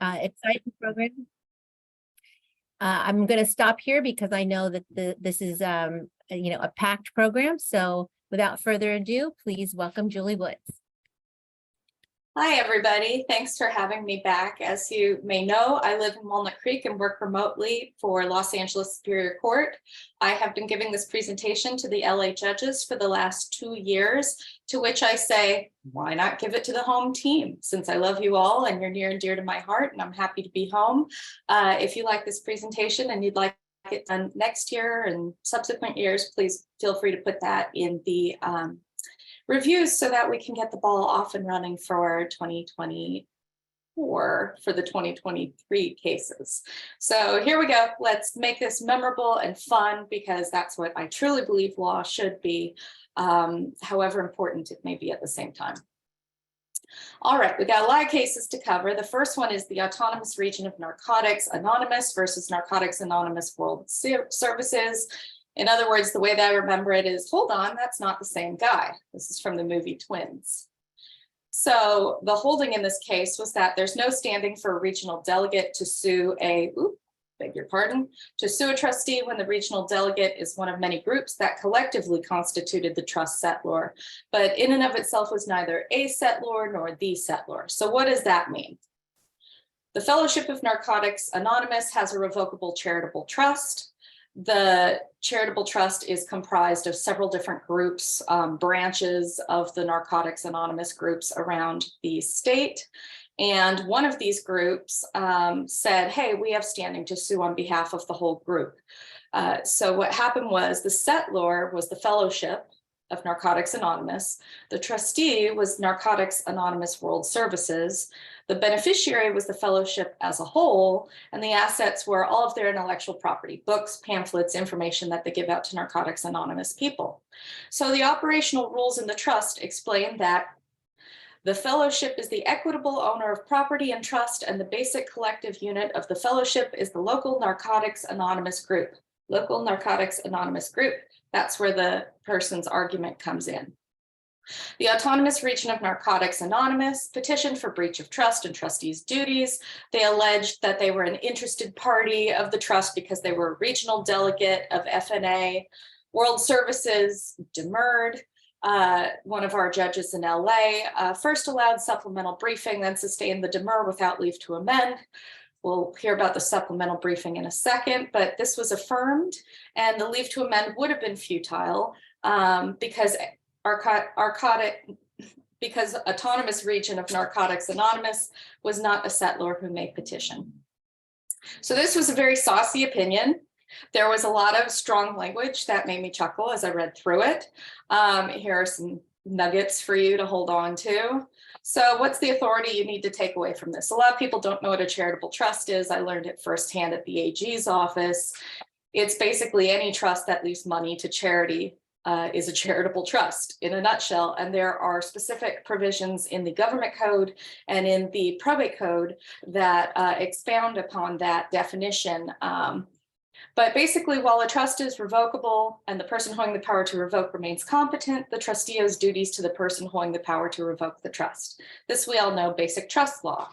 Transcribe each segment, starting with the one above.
exciting program. I'm going to stop here because I know that this is a packed program. So without further ado, please welcome Julie Woods. Hi, everybody. Thanks for having me back. As you may know, I live in Walnut Creek and work remotely for Los Angeles Superior Court. I have been giving this presentation to the LA judges for the last 2 years, to which I say, why not give it to the home team? Since I love you all and you're near and dear to my heart, and I'm happy to be home. If you like this presentation and you'd like it done next year and subsequent years, please feel free to put that in the reviews so that we can get the ball off and running for 2024 for the 2023 cases. So here we go. Let's make this memorable and fun, because that's what I truly believe law should be, however important it may be at the same time. All right, we got a lot of cases to cover. The first one is the Autonomous Region of Narcotics Anonymous versus Narcotics Anonymous World Services. In other words, the way that I remember it is, hold on, that's not the same guy. This is from the movie Twins. So the holding in this case was that there's no standing for a regional delegate to sue to sue a trustee when the regional delegate is one of many groups that collectively constituted the trust settlor, but in and of itself was neither a settlor nor the settlor. So what does that mean? The Fellowship of Narcotics Anonymous has a revocable charitable trust. The charitable trust is comprised of several different groups, branches of the Narcotics Anonymous groups around the state. And one of these groups said, hey, we have standing to sue on behalf of the whole group. So what happened was the settlor was the Fellowship of Narcotics Anonymous. The trustee was Narcotics Anonymous World Services. The beneficiary was the fellowship as a whole, and the assets were all of their intellectual property, books, pamphlets, information that they give out to Narcotics Anonymous people. So the operational rules in the trust explain that the fellowship is the equitable owner of property and trust, and the basic collective unit of the fellowship is the local Narcotics Anonymous group. Local Narcotics Anonymous group, that's where the person's argument comes in. The Autonomous Region of Narcotics Anonymous petitioned for breach of trust and trustees' duties. They alleged that they were an interested party of the trust because they were a regional delegate of FNA. World Services demurred. One of our judges in LA first allowed supplemental briefing, then sustained the demur without leave to amend. We'll hear about the supplemental briefing in a second, but this was affirmed, and the leave to amend would have been futile because Autonomous Region of Narcotics Anonymous was not a settlor who made petition. So this was a very saucy opinion. There was a lot of strong language that made me chuckle as I read through it. Here are some nuggets for you to hold on to. So what's the authority you need to take away from this? A lot of people don't know what a charitable trust is. I learned it firsthand at the AG's office. It's basically any trust that leaves money to charity is a charitable trust in a nutshell. And there are specific provisions in the government code and in the probate code that expound upon that definition. But basically, while a trust is revocable and the person holding the power to revoke remains competent, the trustee owes duties to the person holding the power to revoke the trust. This we all know, basic trust law.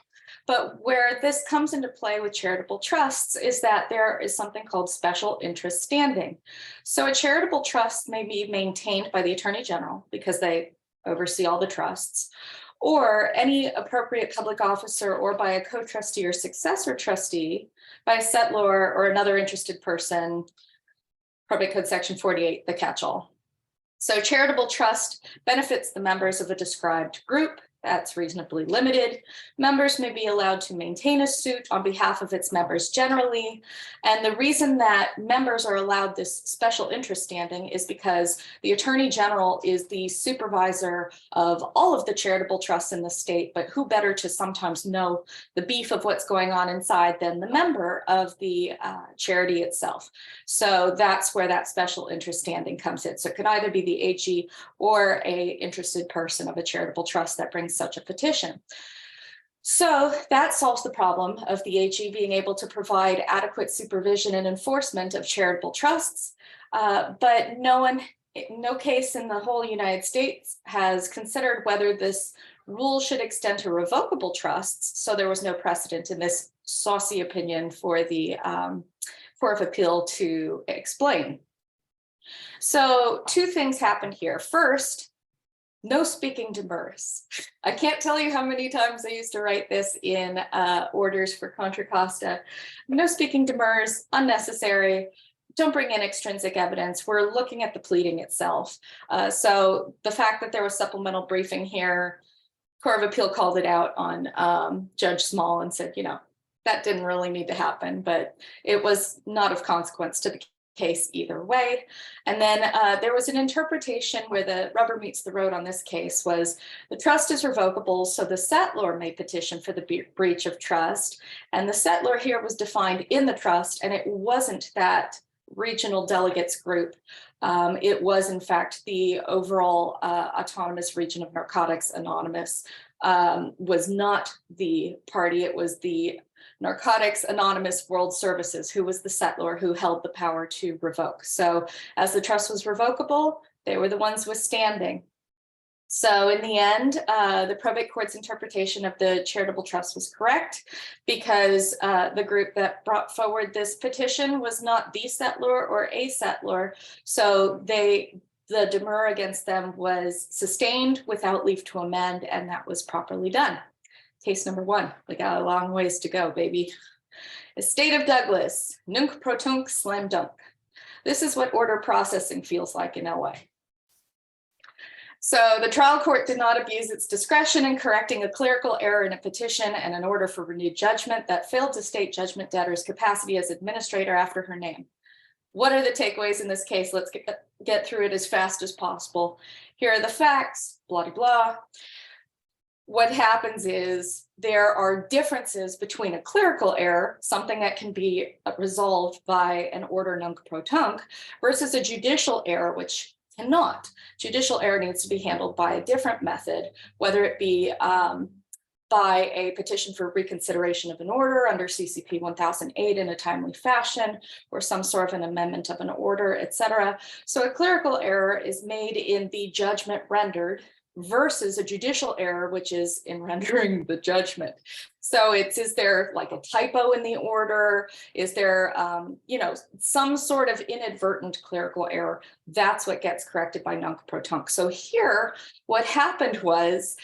But where this comes into play with charitable trusts is that there is something called special interest standing. So a charitable trust may be maintained by the Attorney General because they oversee all the trusts, or any appropriate public officer, or by a co-trustee or successor trustee, by a settlor or another interested person, Probate Code Section 48, the catch-all. So charitable trust benefits the members of a described group that's reasonably limited. Members may be allowed to maintain a suit on behalf of its members generally. And the reason that members are allowed this special interest standing is because the Attorney General is the supervisor of all of the charitable trusts in the state, but who better to sometimes know the beef of what's going on inside than the member of the charity itself. So that's where that special interest standing comes in. So it could either be the AG or a interested person of a charitable trust that brings such a petition. So that solves the problem of the AG being able to provide adequate supervision and enforcement of charitable trusts, but no case in the whole United States has considered whether this rule should extend to revocable trusts. So there was no precedent in this saucy opinion for the Court of Appeal to explain. So two things happened here. First, no speaking demurs. I can't tell you how many times I used to write this in orders for Contra Costa. No speaking demurs, unnecessary. Don't bring in extrinsic evidence. We're looking at the pleading itself. So the fact that there was supplemental briefing here, Court of Appeal called it out on Judge Small and said, you know, that didn't really need to happen, but it was not of consequence to the case either way. And then there was an interpretation where the rubber meets the road on this case was the trust is revocable, so the settlor may petition for the breach of trust. And the settlor here was defined in the trust, and it wasn't that regional delegates group. It was in fact the overall autonomous region of Narcotics Anonymous was not the party. It was the Narcotics Anonymous World Services, who was the settlor who held the power to revoke. So as the trust was revocable, they were the ones withstanding. So in the end, the probate court's interpretation of the charitable trust was correct because the group that brought forward this petition was not the settlor or a settlor. So the demur against them was sustained without leave to amend, and that was properly done. Case number one, we got a long ways to go, baby. Estate of Douglas, nunc pro tunc, slam dunk. This is what order processing feels like in LA. So the trial court did not abuse its discretion in correcting a clerical error in a petition and an order for renewed judgment that failed to state judgment debtor's capacity as administrator after her name. What are the takeaways in this case? Let's get through it as fast as possible. Here are the facts, blah, blah, blah. What happens is there are differences between a clerical error, something that can be resolved by an order nunc pro tunc, versus a judicial error, which cannot. Judicial error needs to be handled by a different method, whether it be by a petition for reconsideration of an order under CCP 1008 in a timely fashion, or some sort of an amendment of an order, etc. So a clerical error is made in the judgment rendered versus a judicial error, which is in rendering the judgment. So is there like a typo in the order? Is there, some sort of inadvertent clerical error? That's what gets corrected by nunc pro tunc. So here, what happened was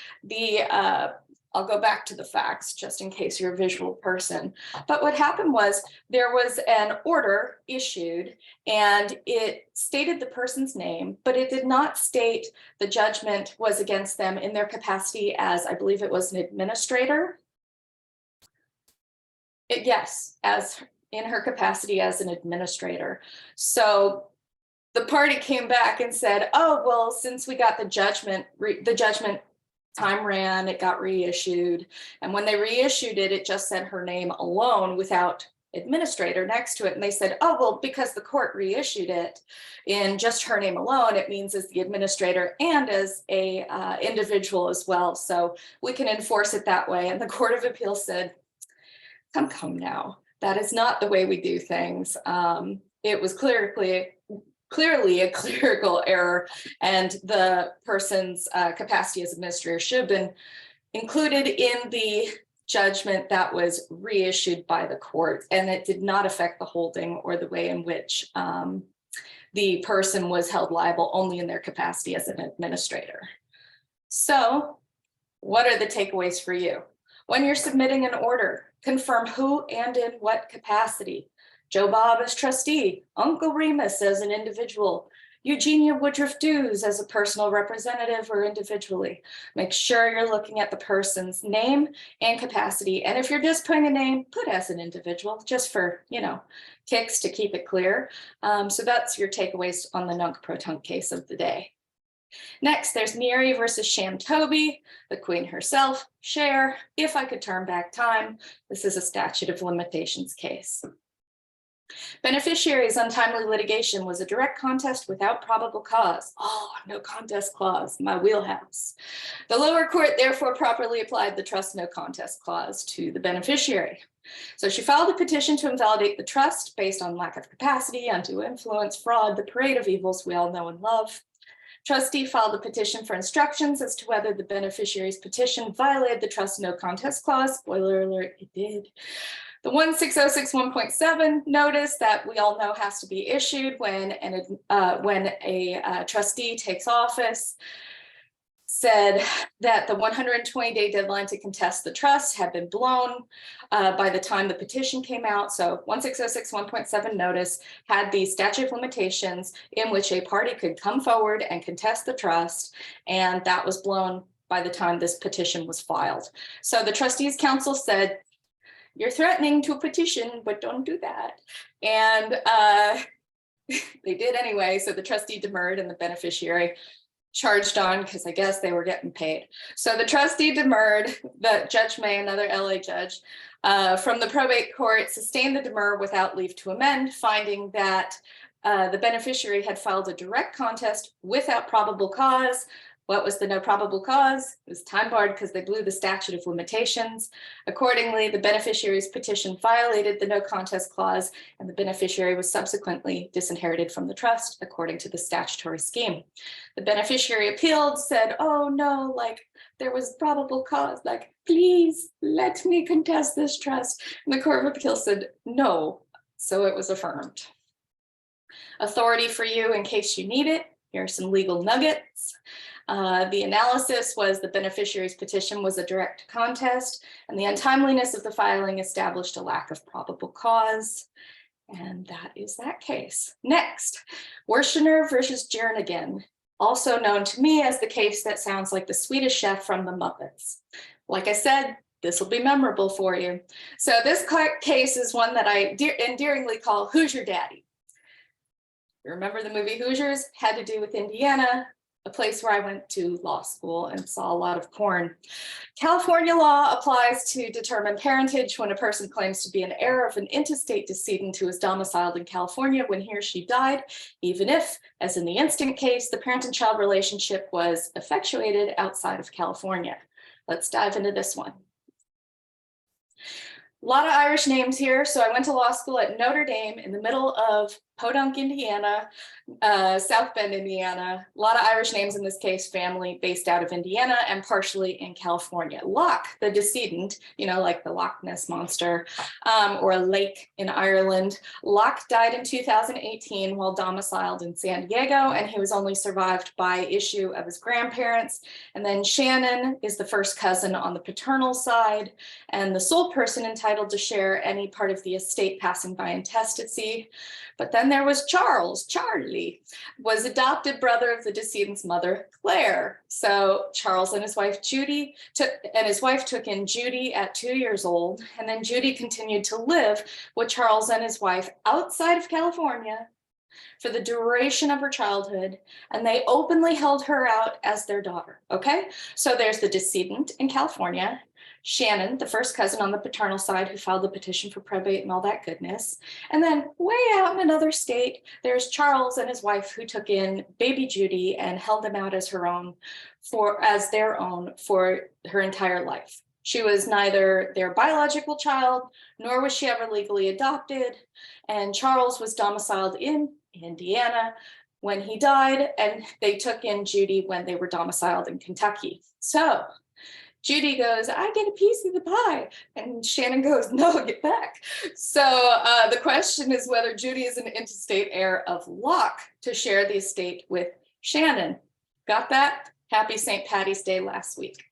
I'll go back to the facts just in case you're a visual person. But what happened was there was an order issued and it stated the person's name, but it did not state the judgment was against them in their capacity as, I believe it was an administrator. Yes, as in her capacity as an administrator. So the party came back and said, oh, well, since we got the judgment time ran, it got reissued. And when they reissued it, it just said her name alone without administrator next to it. And they said, oh, well, because the court reissued it in just her name alone, it means as the administrator and as a individual as well. So we can enforce it that way. And the Court of Appeal said, come now, that is not the way we do things. It was clearly a clerical error, and the person's capacity as administrator should have been included in the judgment that was reissued by the court, and it did not affect the holding or the way in which the person was held liable only in their capacity as an administrator. So what are the takeaways for you? When you're submitting an order, confirm who and in what capacity. Joe Bob as trustee, Uncle Remus as an individual, Eugenia Woodruff Dews as a personal representative or individually. Make sure you're looking at the person's name and capacity. And if you're just putting a name, put as an individual, just for, kicks to keep it clear. So that's your takeaways on the nunc pro tunc case of the day. Next, there's Miri versus Sham Toby, the queen herself, Cher. If I could turn back time, this is a statute of limitations case. Beneficiary's untimely litigation was a direct contest without probable cause. Oh, no contest clause, my wheelhouse. The lower court therefore properly applied the trust no contest clause to the beneficiary. So she filed a petition to invalidate the trust based on lack of capacity, undue influence, fraud, the parade of evils we all know and love. Trustee filed a petition for instructions as to whether the beneficiary's petition violated the trust no contest clause. Spoiler alert, it did. The 16061.7 notice that we all know has to be issued when a trustee takes office said that the 120-day deadline to contest the trust had been blown by the time the petition came out. So 16061.7 notice had the statute of limitations in which a party could come forward and contest the trust, and that was blown by the time this petition was filed. So the trustees council said, you're threatening to petition, but don't do that. And they did anyway. So the trustee demurred and the beneficiary charged on because I guess they were getting paid. So the trustee demurred, the Judge May, another LA judge, from the probate court sustained the demur without leave to amend, finding that the beneficiary had filed a direct contest without probable cause. What was the no probable cause? It was time barred because they blew the statute of limitations. Accordingly, the beneficiary's petition violated the no contest clause, and the beneficiary was subsequently disinherited from the trust according to the statutory scheme. The beneficiary appealed, said, oh no, like there was probable cause, like please let me contest this trust. And the Court of Appeals said no, so it was affirmed. Authority for you in case you need it. Here are some legal nuggets. The analysis was the beneficiary's petition was a direct contest, and the untimeliness of the filing established a lack of probable cause. And that is that case. Next, Wershner versus Jernigan, also known to me as the case that sounds like the Swedish Chef from the Muppets. Like I said, this will be memorable for you. So this case is one that I endearingly call Hoosier Daddy. You remember the movie Hoosiers? Had to do with Indiana, a place where I went to law school and saw a lot of corn. California law applies to determine parentage when a person claims to be an heir of an intestate decedent who is domiciled in California when he or she died, even if, as in the instant case, the parent and child relationship was effectuated outside of California. Let's dive into this one. A lot of Irish names here. So I went to law school at Notre Dame in the middle of Podunk, Indiana, South Bend, Indiana. A lot of Irish names in this case, family based out of Indiana and partially in California. Locke, the decedent, you know, like the Loch Ness Monster, or a lake in Ireland. Locke died in 2018 while domiciled in San Diego, and he was only survived by issue of his grandparents. And then Shannon is the first cousin on the paternal side, and the sole person entitled to share any part of the estate passing by intestacy. But then there was Charles. Charlie was adopted brother of the decedent's mother, Claire. So Charles and his wife Judy took in Judy at 2 years old, and then Judy continued to live with Charles and his wife outside of California for the duration of her childhood, and they openly held her out as their daughter. Okay, so there's the decedent in California, Shannon, the first cousin on the paternal side who filed the petition for probate and all that goodness. And then way out in another state, there's Charles and his wife who took in baby Judy and held them out as their own for her entire life. She was neither their biological child, nor was she ever legally adopted. And Charles was domiciled in Indiana when he died, and they took in Judy when they were domiciled in Kentucky. So Judy goes, I get a piece of the pie. And Shannon goes, no, get back. So the question is whether Judy is an intestate heir of Locke to share the estate with Shannon. Got that? Happy St. Patty's Day last week.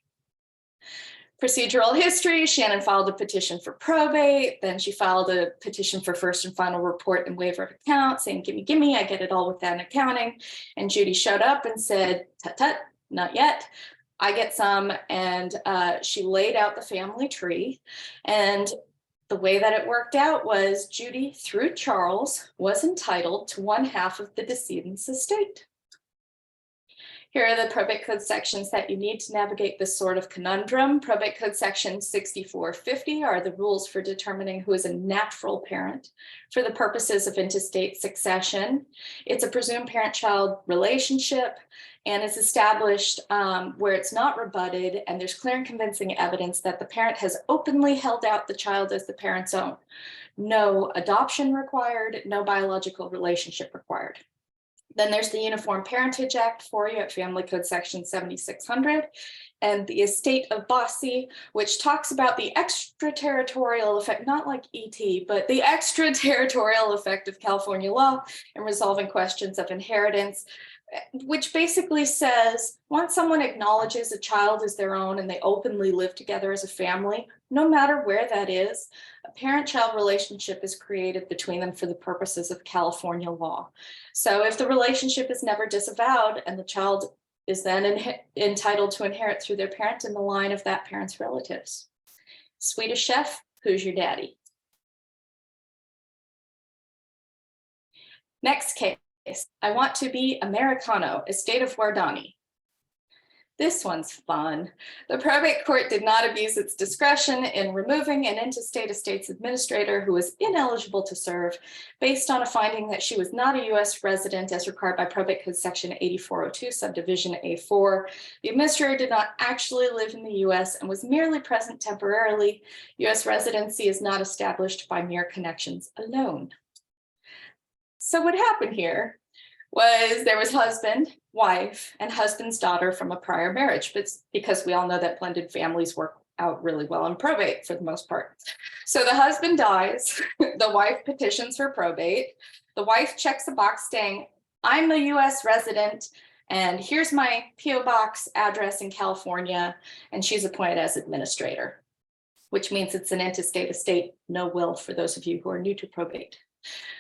Procedural history, Shannon filed a petition for probate. Then she filed a petition for first and final report and waiver of account saying, gimme, I get it all with that accounting. And Judy showed up and said, tut, not yet. I get some, and she laid out the family tree. And the way that it worked out was Judy, through Charles, was entitled to 1/2 of the decedent's estate. Here are the probate code sections that you need to navigate this sort of conundrum. Probate code section 6450 are the rules for determining who is a natural parent for the purposes of intestate succession. It's a presumed parent-child relationship, and it's established where it's not rebutted and there's clear and convincing evidence that the parent has openly held out the child as the parent's own. No adoption required, no biological relationship required. Then there's the Uniform Parentage Act for you at Family Code Section 7600, and the Estate of Bossy, which talks about the extraterritorial effect, not like ET, but the extraterritorial effect of California law in resolving questions of inheritance, which basically says once someone acknowledges a child as their own and they openly live together as a family, no matter where that is, a parent-child relationship is created between them for the purposes of California law. So if the relationship is never disavowed and the child is then entitled to inherit through their parent in the line of that parent's relatives. Swedish chef, who's your daddy? Next case. I want to be Americano, estate of Guardani. This one's fun. The probate court did not abuse its discretion in removing an intestate estates administrator who was ineligible to serve based on a finding that she was not a U.S. resident as required by Probate Code Section 8402, subdivision A4. The administrator did not actually live in the U.S. and was merely present temporarily. U.S. residency is not established by mere connections alone. So what happened here was there was husband, wife, and husband's daughter from a prior marriage, but because we all know that blended families work out really well in probate for the most part. So the husband dies, the wife petitions for probate, the wife checks a box saying, I'm a US resident, and here's my PO box address in California, and she's appointed as administrator, which means it's an intestate estate, no will for those of you who are new to probate.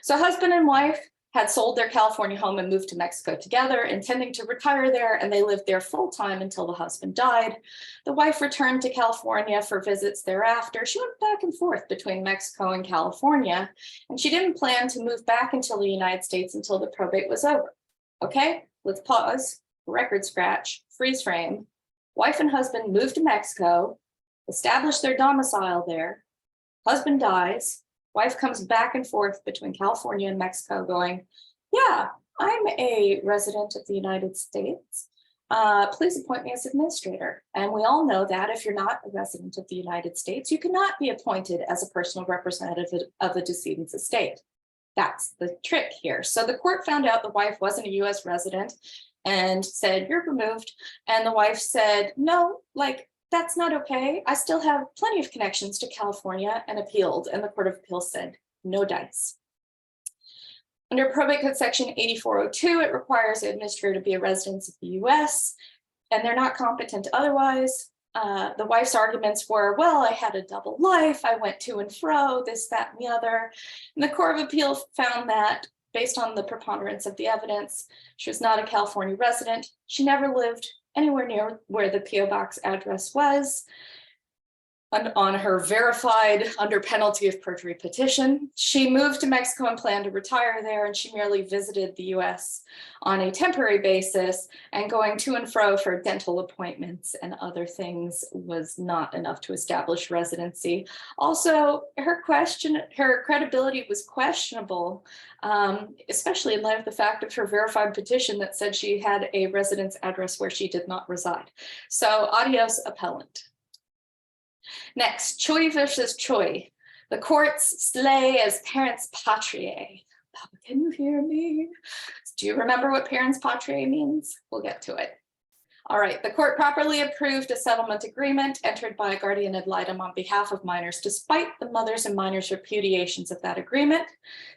So husband and wife had sold their California home and moved to Mexico together, intending to retire there, and they lived there full time until the husband died. The wife returned to California for visits thereafter. She went back and forth between Mexico and California, and she didn't plan to move back into the United States until the probate was over. Okay, let's pause, record scratch, freeze frame. Wife and husband moved to Mexico, established their domicile there. Husband dies. Wife comes back and forth between California and Mexico going, yeah, I'm a resident of the United States. Please appoint me as administrator. And we all know that if you're not a resident of the United States, you cannot be appointed as a personal representative of the decedent's estate. That's the trick here. So the court found out the wife wasn't a US resident and said, you're removed. And the wife said, no, that's not okay. I still have plenty of connections to California, and appealed, and the Court of Appeals said, no dice. Under Probate Code Section 8402, it requires the administrator to be a resident of the US, and they're not competent otherwise. The wife's arguments were, well, I had a double life, I went to and fro, this, that, and the other. And the Court of Appeals found that based on the preponderance of the evidence, she was not a California resident. She never lived anywhere near where the PO box address was. On her verified under penalty of perjury petition, she moved to Mexico and planned to retire there, and she merely visited the US on a temporary basis, and going to and fro for dental appointments and other things was not enough to establish residency. Also, her credibility was questionable, especially in light of the fact of her verified petition that said she had a residence address where she did not reside. So adios, appellant. Next, Choi versus Choi. The courts slay as parents patriae. Papa, can you hear me? Do you remember what parents patriae means? We'll get to it. All right, the court properly approved a settlement agreement entered by a guardian ad litem on behalf of minors, despite the mother's and minors' repudiations of that agreement.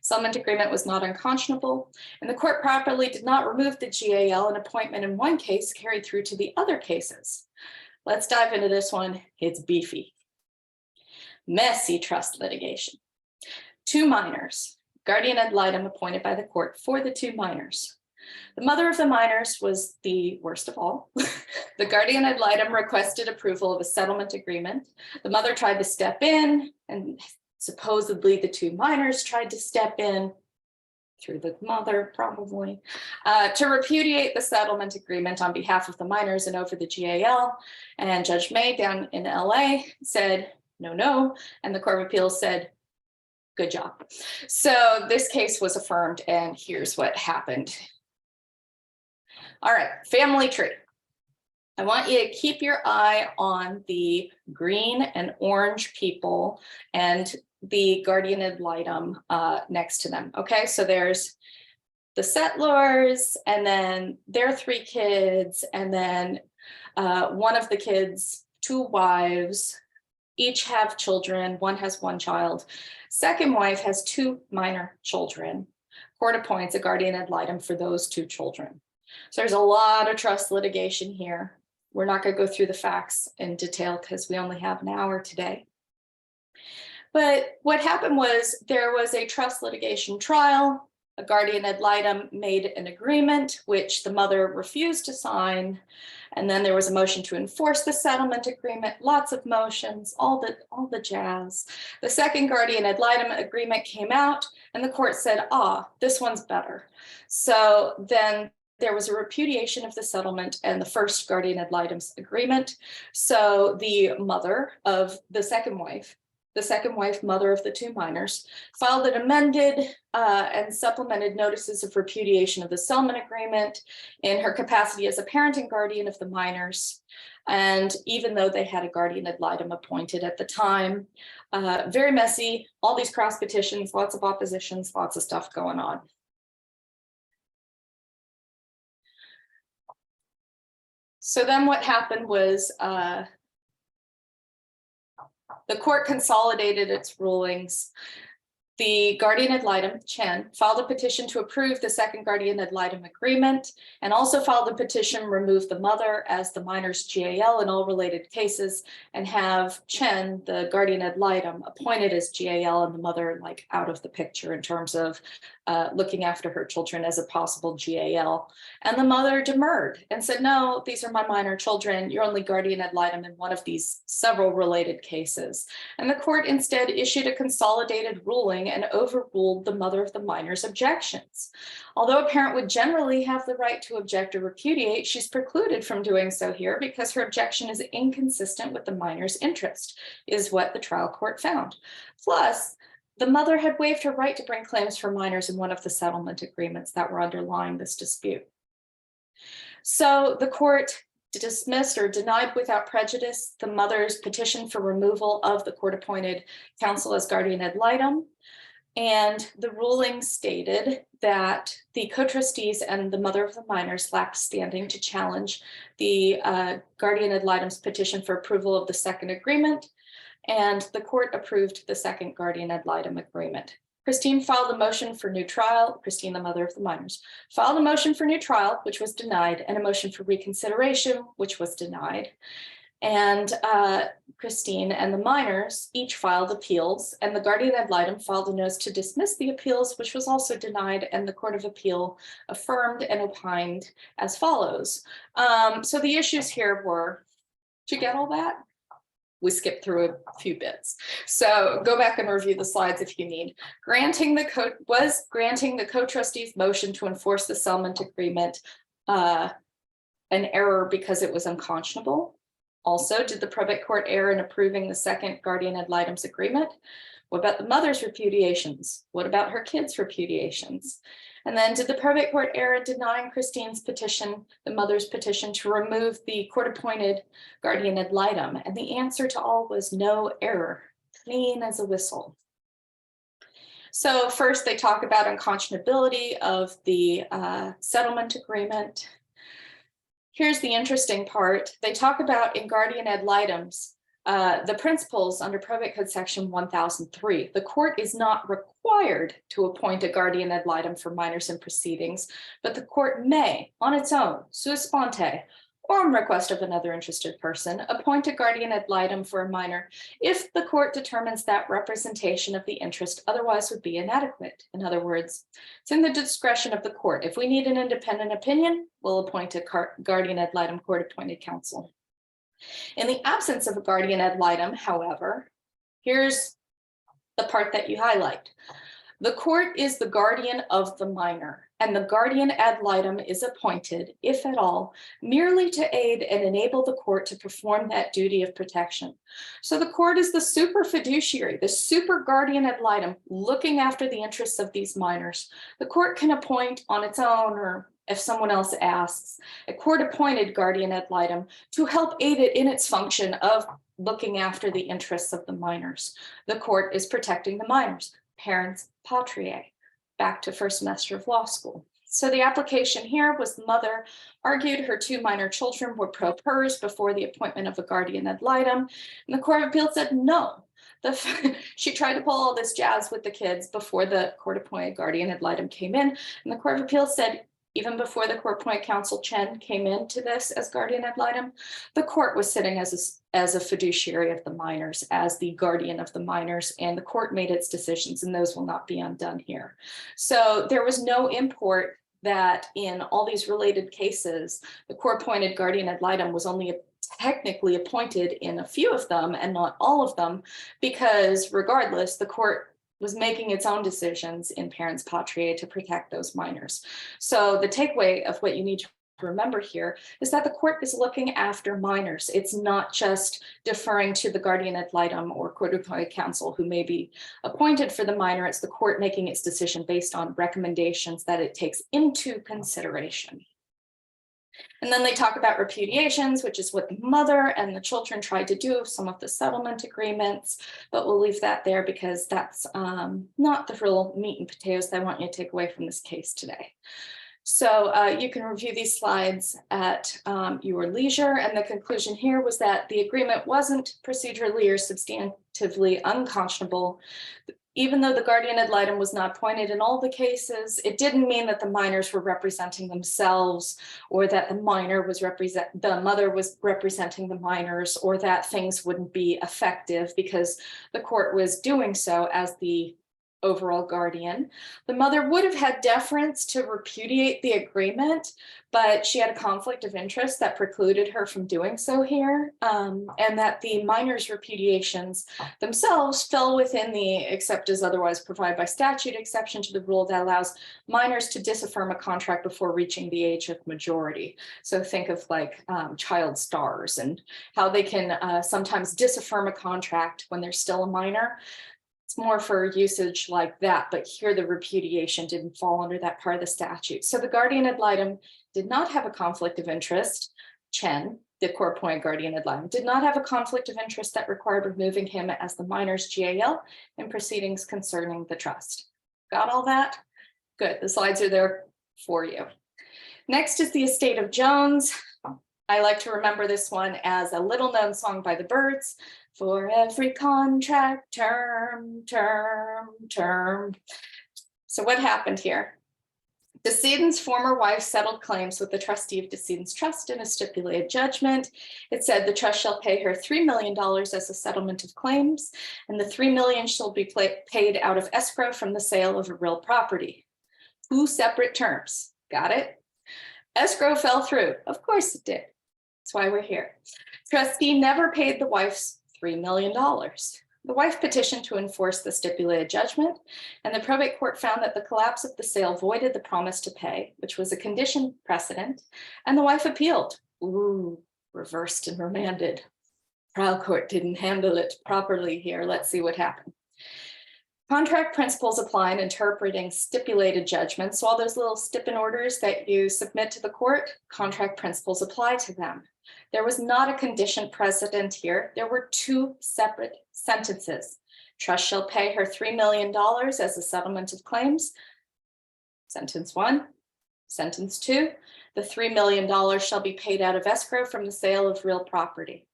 Settlement agreement was not unconscionable, and the court properly did not remove the GAL, an appointment in one case carried through to the other cases. Let's dive into this one. It's beefy. Messy trust litigation. Two minors, guardian ad litem appointed by the court for the two minors. The mother of the minors was the worst of all. The guardian ad litem requested approval of a settlement agreement. The mother tried to step in, and supposedly the two minors tried to step in, through the mother probably, to repudiate the settlement agreement on behalf of the minors and over the GAL. And Judge May down in LA said, no, and the Court of Appeals said, good job. So this case was affirmed, and here's what happened. All right, family tree. I want you to keep your eye on the green and orange people and the guardian ad litem next to them. Okay, so there's the settlers, and then their 3 kids, and then one of the kids, 2 wives, each have children. One has 1 child. Second wife has 2 minor children. Court appoints a guardian ad litem for those 2 children. So there's a lot of trust litigation here. We're not going to go through the facts in detail because we only have an hour today. But what happened was there was a trust litigation trial. A guardian ad litem made an agreement, which the mother refused to sign. And then there was a motion to enforce the settlement agreement, lots of motions, all the jazz. The second guardian ad litem agreement came out and the court said, this one's better. So then there was a repudiation of the settlement and the first guardian ad litem's agreement. So the mother of the second wife, mother of the 2 minors, filed an amended and supplemented notices of repudiation of the settlement agreement in her capacity as a parent and guardian of the minors. And even though they had a guardian ad litem appointed at the time, very messy, all these cross petitions, lots of oppositions, lots of stuff going on. So then what happened was the court consolidated its rulings. The guardian ad litem, Chen, filed a petition to approve the second guardian ad litem agreement and also filed a petition remove the mother as the minor's GAL in all related cases and have Chen, the guardian ad litem, appointed as GAL and the mother like out of the picture in terms of looking after her children as a possible GAL. And the mother demurred and said, no, these are my minor children. You're only guardian ad litem in one of these several related cases. And the court instead issued a consolidated ruling and overruled the mother of the minor's objections. Although a parent would generally have the right to object or repudiate, she's precluded from doing so here because her objection is inconsistent with the minor's interest, is what the trial court found. Plus, the mother had waived her right to bring claims for minors in one of the settlement agreements that were underlying this dispute. So the court dismissed or denied without prejudice the mother's petition for removal of the court-appointed counsel as guardian ad litem. And the ruling stated that the co-trustees and the mother of the minors lacked standing to challenge the guardian ad litem's petition for approval of the second agreement, and the court approved the second guardian ad litem agreement. Christine filed a motion for new trial. Christine, the mother of the minors, filed a motion for new trial, which was denied, and a motion for reconsideration, which was denied. And Christine and the minors each filed appeals, and the guardian ad litem filed a notice to dismiss the appeals, which was also denied, and the Court of Appeal affirmed and opined as follows. So the issues here were, did you get all that? We skipped through a few bits. So go back and review the slides if you need. Granting the co-trustees' motion to enforce the settlement agreement an error because it was unconscionable? Also, did the probate court err in approving the second guardian ad litem's agreement? What about the mother's repudiations? What about her kids' repudiations? And then did the probate court err in denying Christine's petition, the mother's petition, to remove the court-appointed guardian ad litem? And the answer to all was no error, clean as a whistle. So first, they talk about unconscionability of the settlement agreement. Here's the interesting part. They talk about in guardian ad litems, the principles under Probate Code Section 1003. The court is not required to appoint a guardian ad litem for minors in proceedings, but the court may, on its own, sua sponte, or on request of another interested person, appoint a guardian ad litem for a minor if the court determines that representation of the interest otherwise would be inadequate. In other words, it's in the discretion of the court. If we need an independent opinion, we'll appoint a guardian ad litem court-appointed counsel. In the absence of a guardian ad litem, however, here's the part that you highlight. The court is the guardian of the minor, and the guardian ad litem is appointed, if at all, merely to aid and enable the court to perform that duty of protection. So the court is the super fiduciary, the super guardian ad litem, looking after the interests of these minors. The court can appoint on its own, or if someone else asks, a court-appointed guardian ad litem to help aid it in its function of looking after the interests of the minors. The court is protecting the minors, parents patriae, back to first semester of law school. So the application here was the mother argued her 2 minor children were pro pers before the appointment of a guardian ad litem. And the Court of Appeal said no. She tried to pull all this jazz with the kids before the court-appointed guardian ad litem came in. And the Court of Appeal said, even before the court-appointed counsel Chen came into this as guardian ad litem, the court was sitting as a fiduciary of the minors, as the guardian of the minors, and the court made its decisions, and those will not be undone here. So there was no import that in all these related cases, the court-appointed guardian ad litem was only technically appointed in a few of them and not all of them, because regardless, the court was making its own decisions in parens patriae to protect those minors. So the takeaway of what you need to remember here is that the court is looking after minors. It's not just deferring to the guardian ad litem or court-appointed counsel who may be appointed for the minor. It's the court making its decision based on recommendations that it takes into consideration. And then they talk about repudiations, which is what the mother and the children tried to do of some of the settlement agreements, but we'll leave that there because that's not the real meat and potatoes that I want you to take away from this case today. So you can review these slides at your leisure. And the conclusion here was that the agreement wasn't procedurally or substantively unconscionable. Even though the guardian ad litem was not appointed in all the cases, it didn't mean that the minors were representing themselves, or that the mother was representing the minors, or that things wouldn't be effective because the court was doing so as the overall guardian. The mother would have had deference to repudiate the agreement, but she had a conflict of interest that precluded her from doing so here, and that the minors' repudiations themselves fell within the except as otherwise provided by statute exception to the rule that allows minors to disaffirm a contract before reaching the age of majority. So think of like child stars and how they can sometimes disaffirm a contract when they're still a minor. It's more for usage like that, but here the repudiation didn't fall under that part of the statute. So the guardian ad litem did not have a conflict of interest. Chen, the court-appointed guardian ad litem, did not have a conflict of interest that required removing him as the minor's GAL in proceedings concerning the trust. Got all that? Good, the slides are there for you. Next is the estate of Jones. I like to remember this one as a little-known song by the Byrds. For every contract, term. So what happened here? Decedent's former wife settled claims with the trustee of decedent's trust in a stipulated judgment. It said the trust shall pay her $3 million as a settlement of claims, and the $3 million shall be paid out of escrow from the sale of a real property. 2 separate terms. Got it? Escrow fell through. Of course it did. That's why we're here. Trustee never paid the wife's $3 million. The wife petitioned to enforce the stipulated judgment, and the probate court found that the collapse of the sale voided the promise to pay, which was a condition precedent, and the wife appealed. Ooh, reversed and remanded. Trial court didn't handle it properly here. Let's see what happened. Contract principles apply in interpreting stipulated judgments. So all those little stipend orders that you submit to the court, contract principles apply to them. There was not a condition precedent here. There were 2 separate sentences. Trust shall pay her $3 million as a settlement of claims. Sentence 1. Sentence 2. The $3 million shall be paid out of escrow from the sale of real property.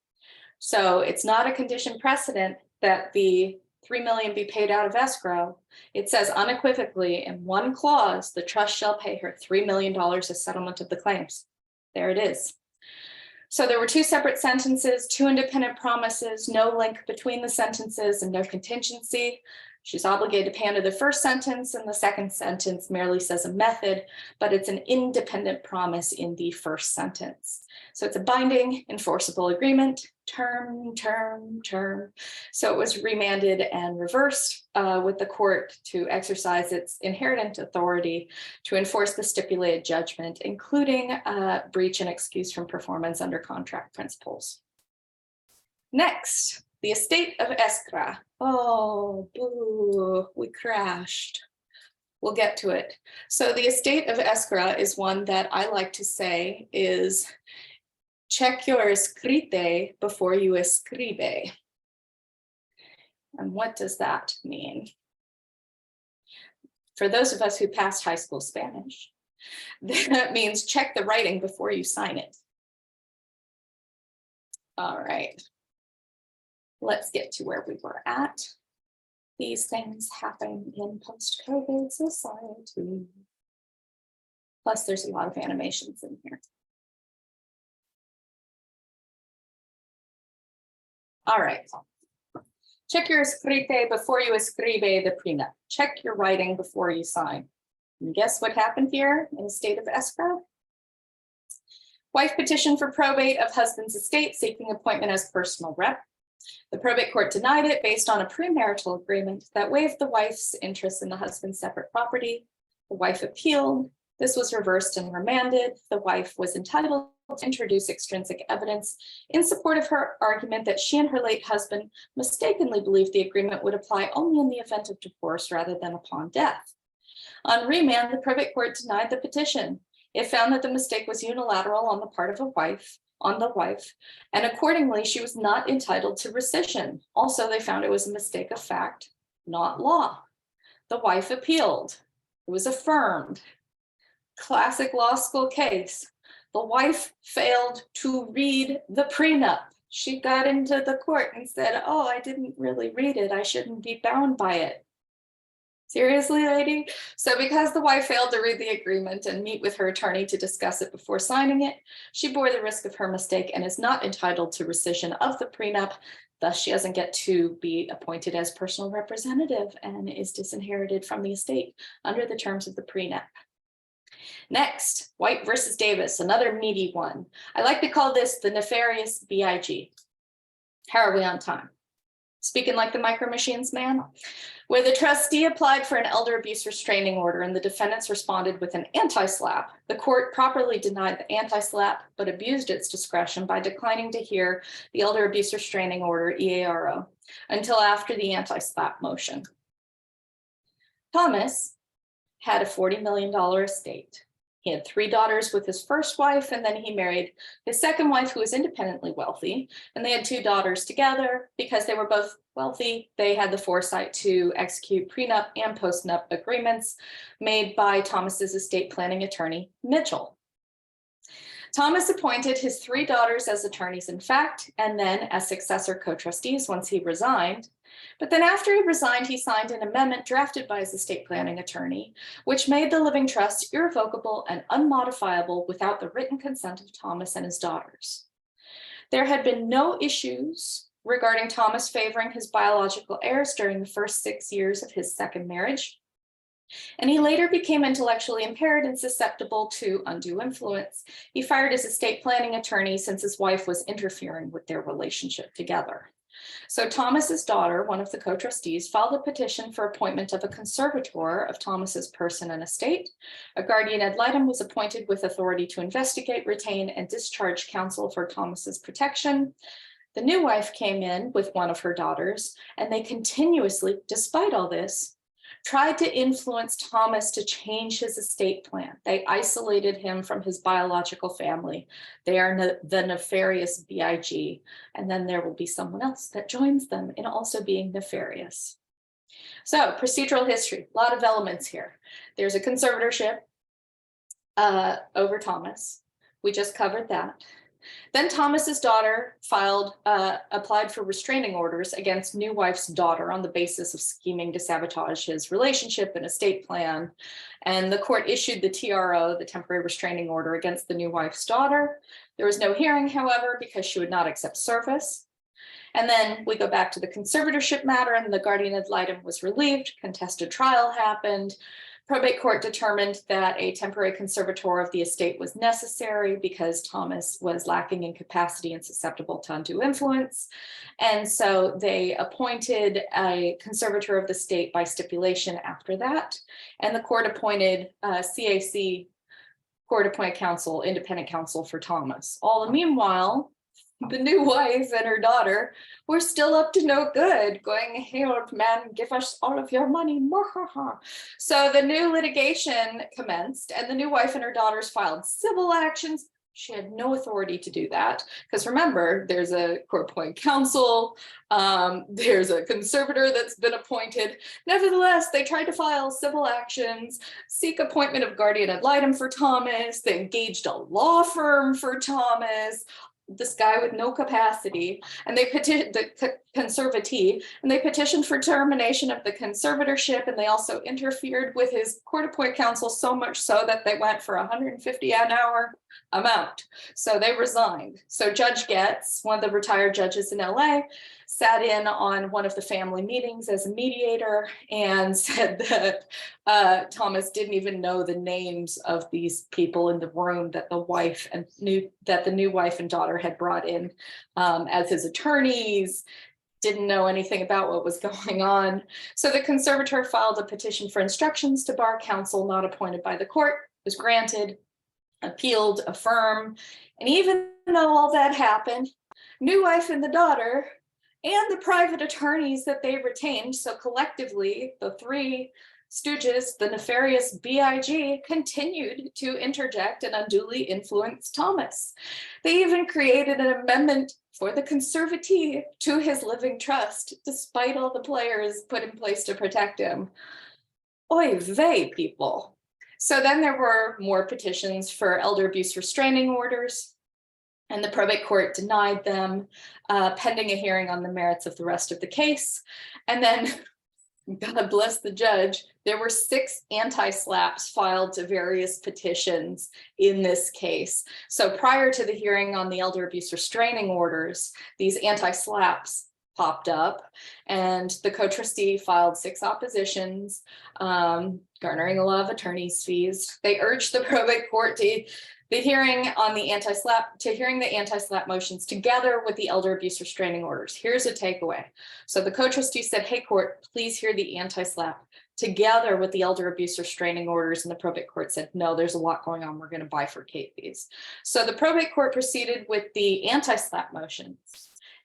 So it's not a condition precedent that the $3 million be paid out of escrow. It says unequivocally in one clause, the trust shall pay her $3 million as settlement of the claims. There it is. So there were 2 separate sentences, 2 independent promises, no link between the sentences and no contingency. She's obligated to pay under the first sentence, and the second sentence merely says a method, but it's an independent promise in the first sentence. So it's a binding, enforceable agreement, term. So it was remanded and reversed with the court to exercise its inherent authority to enforce the stipulated judgment, including breach and excuse from performance under contract principles. Next, the estate of Eskra. Oh, boo, we crashed. We'll get to it. So the estate of Eskra is one that I like to say is check your escrite before you escribe. And what does that mean? For those of us who passed high school Spanish, That means check the writing before you sign it. All right. Let's get to where we were at. These things happen in post-COVID society. Plus, there's a lot of animations in here. All right. Check your escrite before you escribe the prenup. Check your writing before you sign. And guess what happened here in a state of escrow? Wife petitioned for probate of husband's estate, seeking appointment as personal rep. The probate court denied it based on a premarital agreement that waived the wife's interest in the husband's separate property. The wife appealed. This was reversed and remanded. The wife was entitled to introduce extrinsic evidence in support of her argument that she and her late husband mistakenly believed the agreement would apply only in the event of divorce rather than upon death. On remand, the probate court denied the petition. It found that the mistake was unilateral on the part of the wife, and accordingly, she was not entitled to rescission. Also, they found it was a mistake of fact, not law. The wife appealed. It was affirmed. Classic law school case. The wife failed to read the prenup. She got into the court and said, oh, I didn't really read it. I shouldn't be bound by it. Seriously, lady? So because the wife failed to read the agreement and meet with her attorney to discuss it before signing it, she bore the risk of her mistake and is not entitled to rescission of the prenup. Thus, she doesn't get to be appointed as personal representative and is disinherited from the estate under the terms of the prenup. Next, White versus Davis, another meaty one. I like to call this the nefarious BIG. How are we on time? Speaking like the Micro Machines man, where the trustee applied for an elder abuse restraining order and the defendants responded with an anti-SLAP, the court properly denied the anti-SLAP, but abused its discretion by declining to hear the elder abuse restraining order, EARO, until after the anti-SLAP motion. Thomas had a $40 million estate. He had 3 daughters with his first wife, and then he married his second wife, who was independently wealthy, and they had 2 daughters together. Because they were both wealthy, they had the foresight to execute prenup and postnup agreements made by Thomas's estate planning attorney, Mitchell. Thomas appointed his 3 daughters as attorneys in fact, and then as successor co-trustees once he resigned. But then after he resigned, he signed an amendment drafted by his estate planning attorney, which made the living trust irrevocable and unmodifiable without the written consent of Thomas and his daughters. There had been no issues regarding Thomas favoring his biological heirs during the first 6 years of his second marriage, and he later became intellectually impaired and susceptible to undue influence. He fired his estate planning attorney since his wife was interfering with their relationship together. So Thomas's daughter, one of the co-trustees, filed a petition for appointment of a conservator of Thomas's person and estate. A guardian ad litem was appointed with authority to investigate, retain, and discharge counsel for Thomas's protection. The new wife came in with one of her daughters, and they continuously, despite all this, tried to influence Thomas to change his estate plan. They isolated him from his biological family. They are the nefarious BIG, and then there will be someone else that joins them in also being nefarious. So procedural history, a lot of elements here. There's a conservatorship over Thomas. We just covered that. Then Thomas's daughter applied for restraining orders against new wife's daughter on the basis of scheming to sabotage his relationship and estate plan. And the court issued the TRO, the temporary restraining order, against the new wife's daughter. There was no hearing, however, because she would not accept service. And then we go back to the conservatorship matter, and the guardian ad litem was relieved. Contested trial happened. Probate court determined that a temporary conservator of the estate was necessary because Thomas was lacking in capacity and susceptible to undue influence. And so they appointed a conservator of the estate by stipulation after that. And the court appointed CAC, court appointed counsel, independent counsel for Thomas. All the meanwhile, the new wife and her daughter were still up to no good, going, "Hey, old man, give us all of your money." So the new litigation commenced, and the new wife and her daughters filed civil actions, She had no authority to do that, because remember, there's a court-appointed counsel, there's a conservator that's been appointed. Nevertheless, they tried to file civil actions, seek appointment of guardian ad litem for Thomas. They engaged a law firm for Thomas, this guy with no capacity, and they petitioned the conservatee, and they petitioned for termination of the conservatorship, and they also interfered with his court-appointed counsel so much so that they went for $150 an hour amount. So they resigned. So Judge Getz, one of the retired judges in LA, sat in on one of the family meetings as a mediator and said that Thomas didn't even know the names of these people in the room that the new wife and daughter had brought in as his attorneys, didn't know anything about what was going on. So the conservator filed a petition for instructions to bar counsel not appointed by the court, was granted, appealed, affirmed, and even though all that happened, new wife and the daughter and the private attorneys that they retained, so collectively the three stooges, the nefarious BIG, continued to interject and unduly influence Thomas. They even created an amendment for the conservatee to his living trust, despite all the players put in place to protect him. Oy vey, people. So then there were more petitions for elder abuse restraining orders, and the probate court denied them, pending a hearing on the merits of the rest of the case. And then, God bless the judge, there were 6 anti-slaps filed to various petitions in this case. So prior to the hearing on the elder abuse restraining orders, these anti-slaps popped up, and the co-trustee filed 6 oppositions, garnering a lot of attorney's fees. They urged the probate court to hearing the anti-slap motions together with the elder abuse restraining orders. Here's a takeaway. So the co-trustee said, hey court, please hear the anti-slap together with the elder abuse restraining orders, and the probate court said, no, there's a lot going on, we're going to bifurcate these. So the probate court proceeded with the anti-slap motions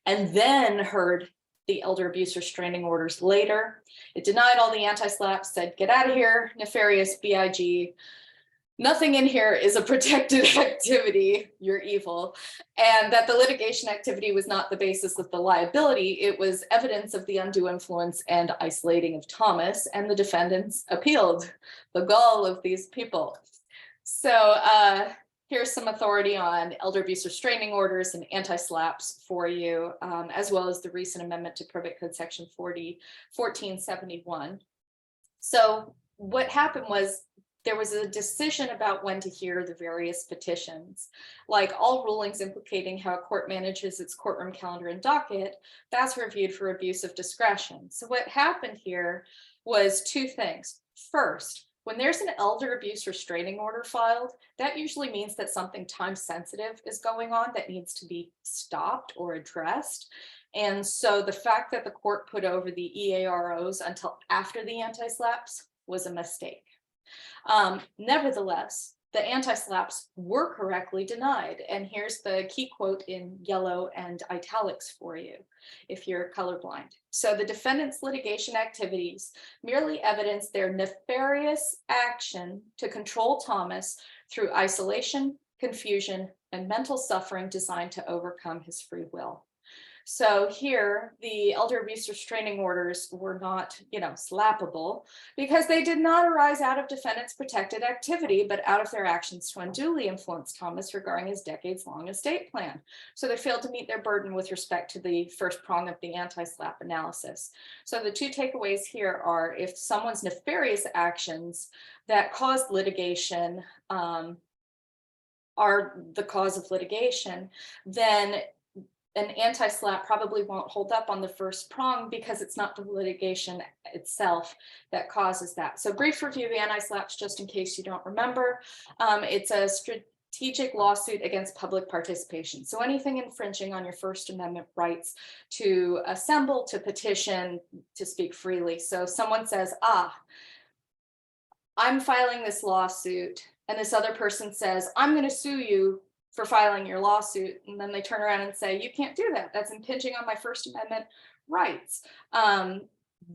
and then heard the elder abuse restraining orders later. It denied all the anti-slaps, said, get out of here, nefarious BIG. Nothing in here is a protected activity, you're evil. And that the litigation activity was not the basis of the liability, it was evidence of the undue influence and isolating of Thomas, and the defendants appealed. The gall of these people. So here's some authority on elder abuse restraining orders and anti-slaps for you, as well as the recent amendment to Probate Code Section 1471. So what happened was, there was a decision about when to hear the various petitions. Like all rulings implicating how a court manages its courtroom calendar and docket, that's reviewed for abuse of discretion. So what happened here was 2 things. First, when there's an elder abuse restraining order filed, that usually means that something time sensitive is going on that needs to be stopped or addressed. And so the fact that the court put over the EAROs until after the anti-slaps was a mistake. Nevertheless, the anti-slaps were correctly denied. And here's the key quote in yellow and italics for you, if you're colorblind. So the defendant's litigation activities merely evidence their nefarious action to control Thomas through isolation, confusion, and mental suffering designed to overcome his free will. So here, the elder abuse restraining orders were not, slappable, because they did not arise out of defendant's protected activity, but out of their actions to unduly influence Thomas regarding his decades-long estate plan. So they failed to meet their burden with respect to the first prong of the anti-slap analysis. So the 2 takeaways here are, if someone's nefarious actions that caused litigation are the cause of litigation, then an anti-slap probably won't hold up on the first prong, because it's not the litigation itself that causes that. So brief review of anti-slaps, just in case you don't remember. It's a strategic lawsuit against public participation. So anything infringing on your First Amendment rights to assemble, to petition, to speak freely. So someone says, I'm filing this lawsuit, and this other person says, I'm going to sue you for filing your lawsuit, and then they turn around and say, you can't do that, that's impinging on my First Amendment rights.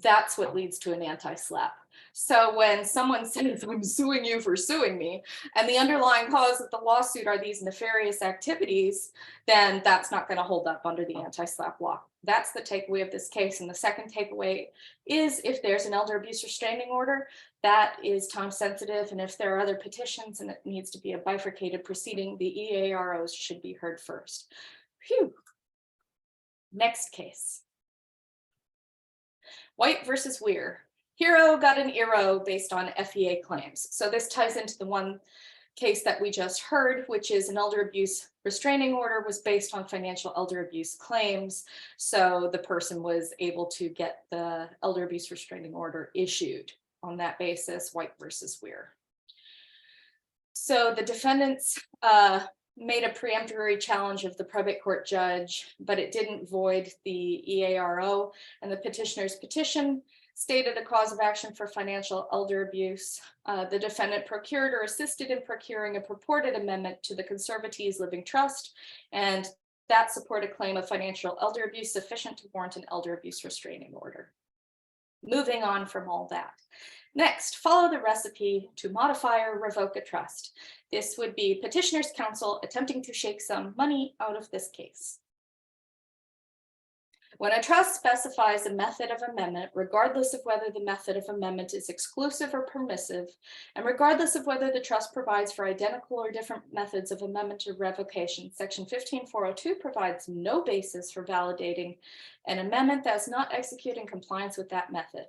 that's what leads to an anti-SLAPP. So when someone says, I'm suing you for suing me, and the underlying cause of the lawsuit are these nefarious activities, then that's not going to hold up under the anti-SLAPP law. That's the takeaway of this case. And the second takeaway is if there's an elder abuse restraining order, that is time sensitive. And if there are other petitions and it needs to be a bifurcated proceeding, the EAROs should be heard first. Phew. Next case. White versus Weir. Hero got an ERO based on FEA claims. So this ties into the one case that we just heard, which is an elder abuse restraining order was based on financial elder abuse claims. So the person was able to get the elder abuse restraining order issued on that basis, White versus Weir. So the defendants made a preemptory challenge of the probate court judge, but it didn't void the EARO, and the petitioner's petition stated a cause of action for financial elder abuse. The defendant procured or assisted in procuring a purported amendment to the Conservatee's living trust, and that supported a claim of financial elder abuse sufficient to warrant an elder abuse restraining order. Moving on from all that. Next, follow the recipe to modify or revoke a trust. This would be petitioner's counsel attempting to shake some money out of this case. When a trust specifies a method of amendment, regardless of whether the method of amendment is exclusive or permissive, and regardless of whether the trust provides for identical or different methods of amendment or revocation, Section 15402 provides no basis for validating an amendment that is not executed in compliance with that method.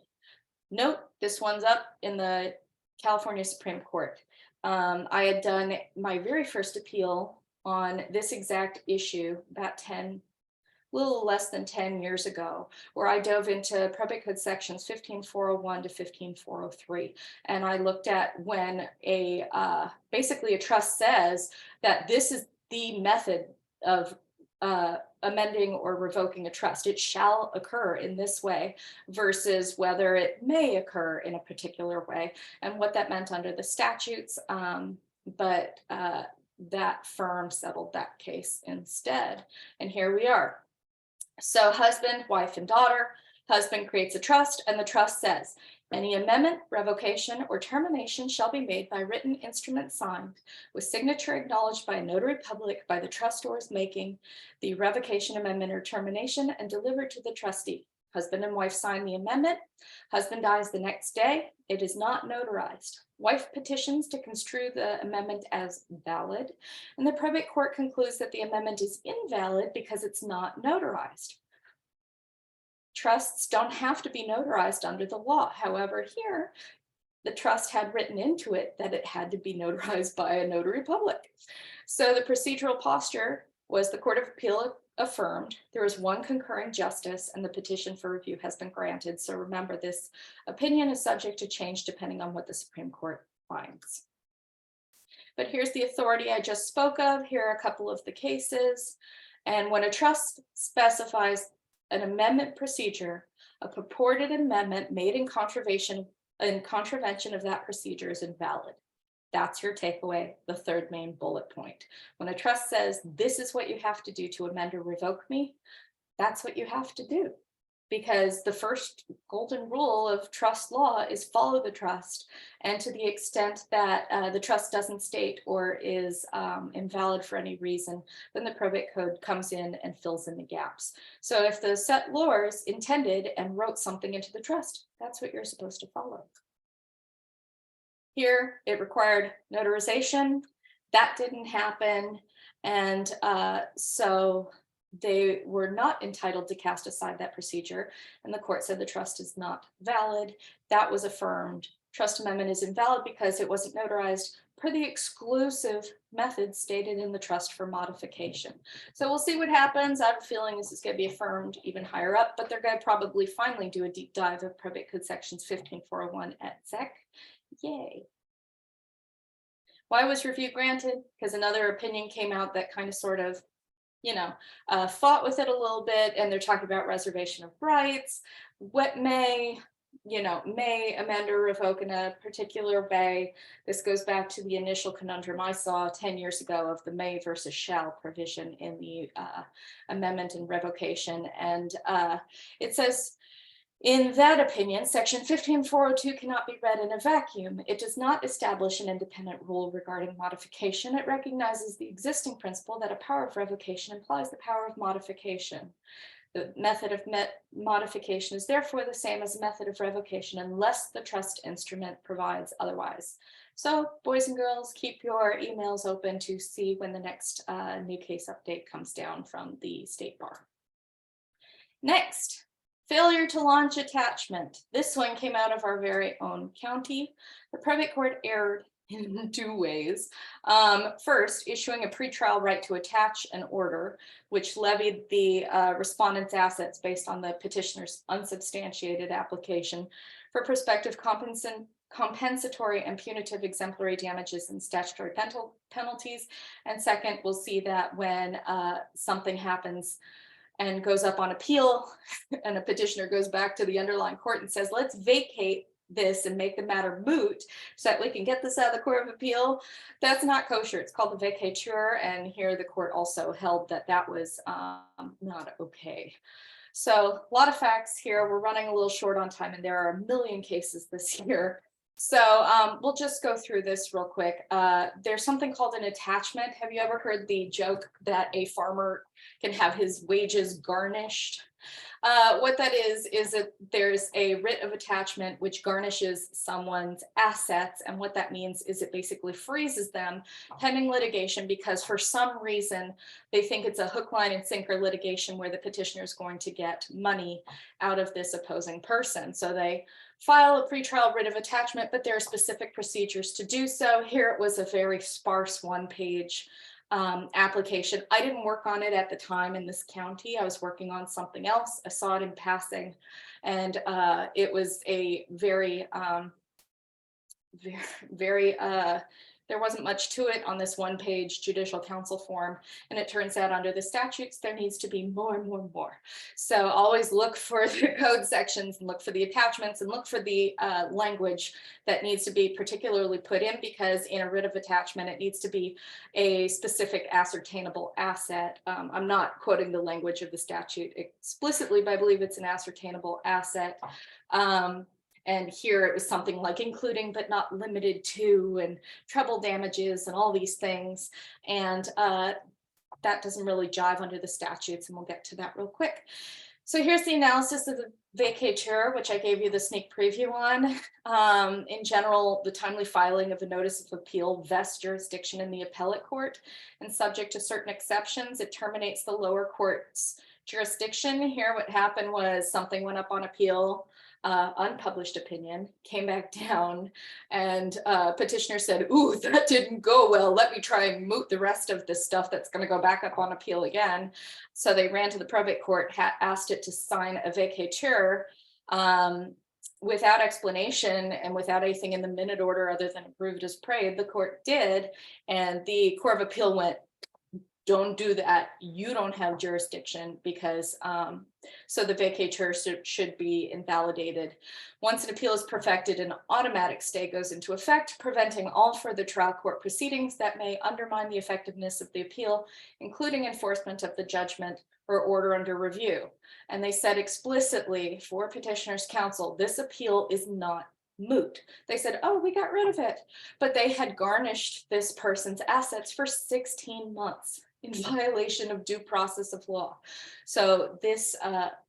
Note, this one's up in the California Supreme Court. I had done my very first appeal on this exact issue about little less than 10 years ago, where I dove into probate code sections 15401 to 15403. And I looked at when basically a trust says that this is the method of amending or revoking a trust. It shall occur in this way versus whether it may occur in a particular way and what that meant under the statutes. But that firm settled that case instead. And here we are. So husband, wife, and daughter, husband creates a trust, and the trust says, any amendment, revocation, or termination shall be made by written instrument signed with signature acknowledged by a notary public by the trustors making the revocation, amendment, or termination and delivered to the trustee. Husband and wife sign the amendment. Husband dies the next day. It is not notarized. Wife petitions to construe the amendment as valid, and the probate court concludes that the amendment is invalid because it's not notarized. Trusts don't have to be notarized under the law. However, here, the trust had written into it that it had to be notarized by a notary public. So the procedural posture was the Court of Appeal affirmed. There was one concurring justice, and the petition for review has been granted. So remember, this opinion is subject to change depending on what the Supreme Court finds. But here's the authority I just spoke of. Here are a couple of the cases. And when a trust specifies an amendment procedure, a purported amendment made in contravention of that procedure is invalid. That's your takeaway, the third main bullet point. When a trust says, this is what you have to do to amend or revoke me, that's what you have to do. Because the first golden rule of trust law is follow the trust. And to the extent that the trust doesn't state or is invalid for any reason, then the probate code comes in and fills in the gaps. So if the settlors intended and wrote something into the trust, that's what you're supposed to follow. Here, it required notarization. That didn't happen. And so they were not entitled to cast aside that procedure. And the court said the trust is not valid. That was affirmed. Trust amendment is invalid because it wasn't notarized per the exclusive method stated in the trust for modification. So we'll see what happens. I have a feeling this is going to be affirmed even higher up, but they're going to probably finally do a deep dive of probate code sections 15401 et sec. Yay. Why was review granted? Because another opinion came out that kind of sort of, fought with it a little bit, and they're talking about reservation of rights, what may amend or revoke in a particular way. This goes back to the initial conundrum I saw 10 years ago of the may versus shall provision in the amendment and revocation. And it says, In that opinion, section 15402 cannot be read in a vacuum. It does not establish an independent rule regarding modification. It recognizes the existing principle that a power of revocation implies the power of modification. The method of modification is therefore the same as a method of revocation unless the trust instrument provides otherwise. So boys and girls, keep your emails open to see when the next new case update comes down from the state bar. Next, failure to launch attachment. This one came out of our very own county. The probate court erred in 2 ways. First, issuing a pretrial right to attach an order, which levied the respondent's assets based on the petitioner's unsubstantiated application for prospective compensatory and punitive exemplary damages and statutory penalties. And second, we'll see that when something happens and goes up on appeal and a petitioner goes back to the underlying court and says, let's vacate this and make the matter moot so that we can get this out of the Court of Appeal. That's not kosher. It's called the vacatur. And here the court also held that that was not okay. So a lot of facts here. We're running a little short on time and there are a million cases this year. So we'll just go through this real quick. There's something called an attachment. Have you ever heard the joke that a farmer can have his wages garnished? What that is that there's a writ of attachment which garnishes someone's assets. And what that means is it basically freezes them pending litigation because for some reason they think it's a hook, line, and sinker litigation where the petitioner is going to get money out of this opposing person. So they file a pretrial writ of attachment, but there are specific procedures to do so. Here it was a very sparse 1-page application. I didn't work on it at the time in this county. I was working on something else. I saw it in passing, and it was a very there wasn't much to it on this 1-page judicial counsel form. And it turns out under the statutes, there needs to be more and more and more. So always look for the code sections and look for the attachments and look for the language that needs to be particularly put in, because in a writ of attachment, it needs to be a specific ascertainable asset. I'm not quoting the language of the statute explicitly, but I believe it's an ascertainable asset. And here it was something like including but not limited to, and treble damages and all these things. And that doesn't really jive under the statutes, and we'll get to that real quick. So here's the analysis of the vacatur, which I gave you the sneak preview on. In general, the timely filing of a notice of appeal vests jurisdiction in the appellate court, and subject to certain exceptions, it terminates the lower court's jurisdiction. Here what happened was something went up on appeal, unpublished opinion, came back down, and petitioner said, ooh, that didn't go well. Let me try and moot the rest of this stuff that's going to go back up on appeal again. So they ran to the probate court, asked it to sign a vacatur without explanation and without anything in the minute order other than approved as prayed. The court did, and the Court of Appeal went, don't do that. You don't have jurisdiction, because so the vacatur should be invalidated. Once an appeal is perfected, an automatic stay goes into effect, preventing all further trial court proceedings that may undermine the effectiveness of the appeal, including enforcement of the judgment or order under review. And they said explicitly for petitioner's counsel, this appeal is not moot. They said, oh, we got rid of it, but they had garnished this person's assets for 16 months. In violation of due process of law. So this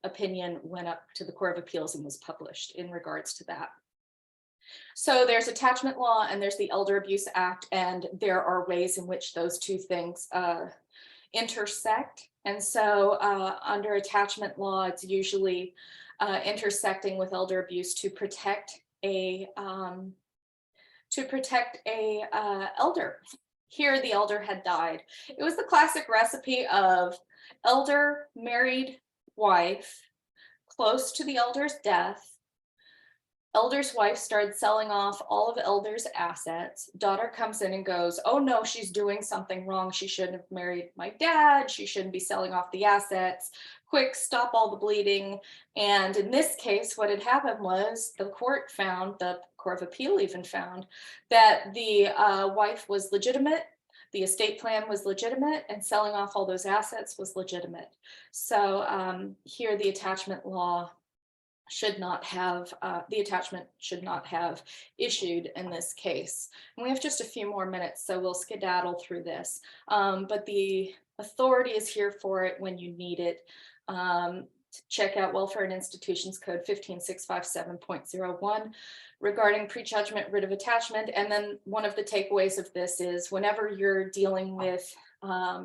opinion went up to the Court of Appeals and was published in regards to that. So there's attachment law and there's the Elder Abuse Act, and there are ways in which those two things intersect. And so under attachment law, it's usually intersecting with elder abuse to protect a elder. Here, the elder had died. It was the classic recipe of elder, married wife, close to the elder's death. Elder's wife started selling off all of elder's assets. Daughter comes in and goes, oh no, she's doing something wrong. She shouldn't have married my dad. She shouldn't be selling off the assets. Quick, stop all the bleeding. And in this case, what had happened was the court found, the Court of Appeal even found, that the wife was legitimate, the estate plan was legitimate, and selling off all those assets was legitimate. So here the attachment law should not have, the attachment should not have issued in this case. And we have just a few more minutes, so we'll skedaddle through this. But the authority is here for it when you need it. To check out Welfare and Institutions Code 15657.01 regarding prejudgment writ of attachment. And then one of the takeaways of this is whenever you're dealing with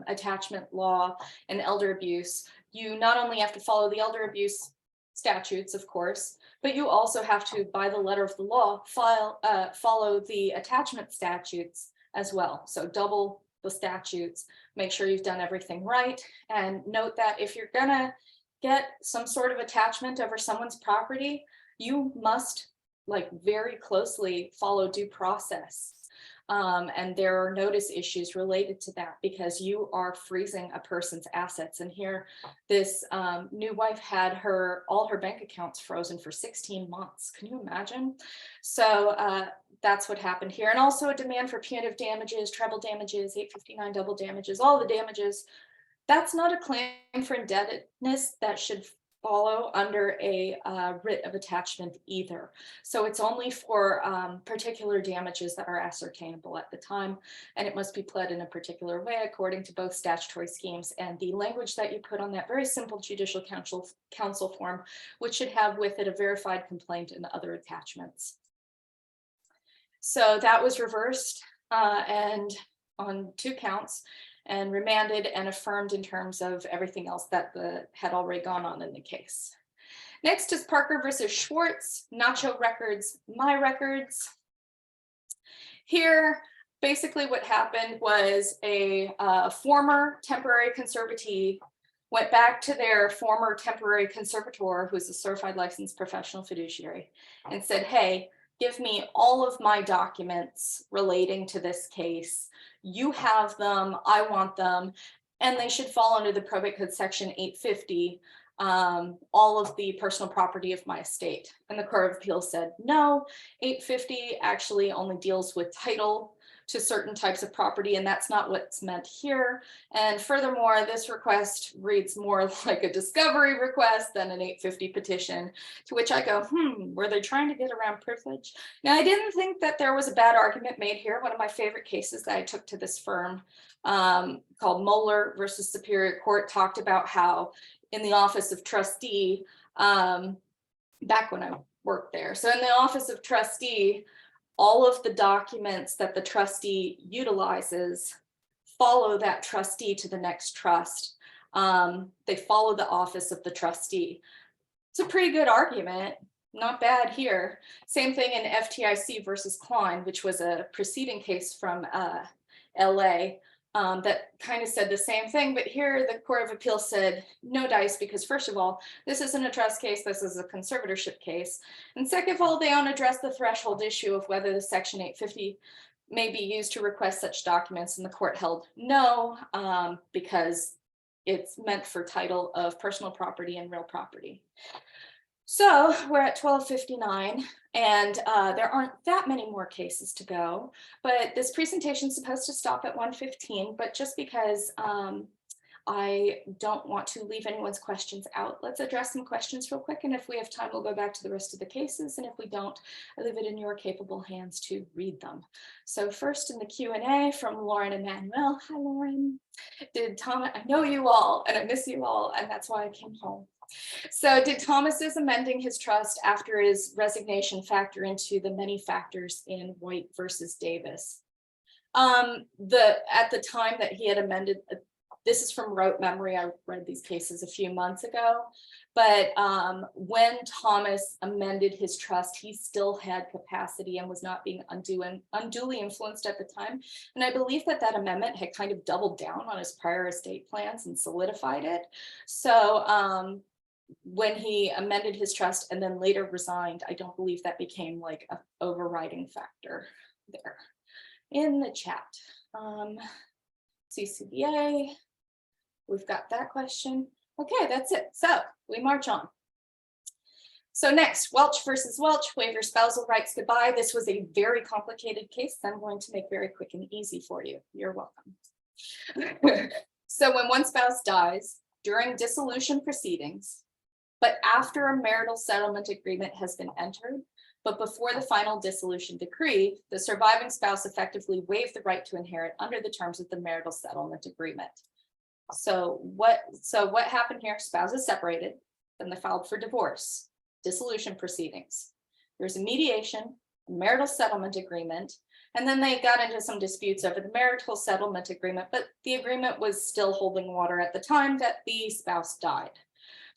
attachment law and elder abuse, you not only have to follow the elder abuse statutes, of course, but you also have to, by the letter of the law, follow the attachment statutes as well. So double the statutes, make sure you've done everything right. And note that if you're gonna get some sort of attachment over someone's property, you must very closely follow due process. And there are notice issues related to that because you are freezing a person's assets. And here, this new wife had all her bank accounts frozen for 16 months. Can you imagine? So that's what happened here. And also a demand for punitive damages, treble damages, 859 double damages, all the damages. That's not a claim for indebtedness that should follow under a writ of attachment either. So it's only for particular damages that are ascertainable at the time, and it must be pled in a particular way according to both statutory schemes and the language that you put on that very simple judicial counsel form, which should have with it a verified complaint and other attachments. So that was reversed and on 2 counts, and remanded and affirmed in terms of everything else that had already gone on in the case. Next is Parker versus Schwartz, Nacho Records, My Records. Here, basically what happened was a former temporary conservatee went back to their former temporary conservator, who's a certified licensed professional fiduciary, and said, hey, give me all of my documents relating to this case. You have them, I want them, and they should fall under the probate code section 850, all of the personal property of my estate. And the Court of Appeals said, no, 850 actually only deals with title to certain types of property, and that's not what's meant here. And furthermore, this request reads more like a discovery request than an 850 petition, to which I go, were they trying to get around privilege? Now, I didn't think that there was a bad argument made here. One of my favorite cases that I took to this firm called Moeller versus Superior Court talked about how in the office of trustee, back when I worked there, so in the office of trustee, all of the documents that the trustee utilizes follow that trustee to the next trust. They follow the office of the trustee. It's a pretty good argument, not bad here. Same thing in FTIC versus Klein, which was a preceding case from LA that kind of said the same thing, but here the Court of Appeals said no dice, because first of all, this isn't a trust case, this is a conservatorship case. And second of all, they don't address the threshold issue of whether the section 850 may be used to request such documents, and the court held no, because it's meant for title of personal property and real property. So we're at 12:59, and there aren't that many more cases to go, but this presentation is supposed to stop at 1:15, but just because I don't want to leave anyone's questions out, let's address some questions real quick, and if we have time, we'll go back to the rest of the cases, and if we don't, I leave it in your capable hands to read them. So first in the Q&A from Lauren Emanuel. Hi, Lauren. Did Thomas, I know you all, and I miss you all, and that's why I came home. So did Thomas's amending his trust after his resignation factor into the many factors in White versus Davis? At the time that he had amended, this is from rote memory, I read these cases a few months ago, but when Thomas amended his trust, he still had capacity and was not being unduly influenced at the time. And I believe that that amendment had kind of doubled down on his prior estate plans and solidified it. So when he amended his trust and then later resigned, I don't believe that became like an overriding factor there. In the chat, CCBA, we've got that question. Okay, that's it. So we march on. So next, Welch versus Welch, waiver spousal rights goodbye. This was a very complicated case I'm going to make very quick and easy for you. You're welcome. So when one spouse dies during dissolution proceedings, But after a marital settlement agreement has been entered, but before the final dissolution decree, the surviving spouse effectively waived the right to inherit under the terms of the marital settlement agreement. So what happened here? Spouses separated, then they filed for divorce, dissolution proceedings. There's a mediation, a marital settlement agreement, and then they got into some disputes over the marital settlement agreement, but the agreement was still holding water at the time that the spouse died.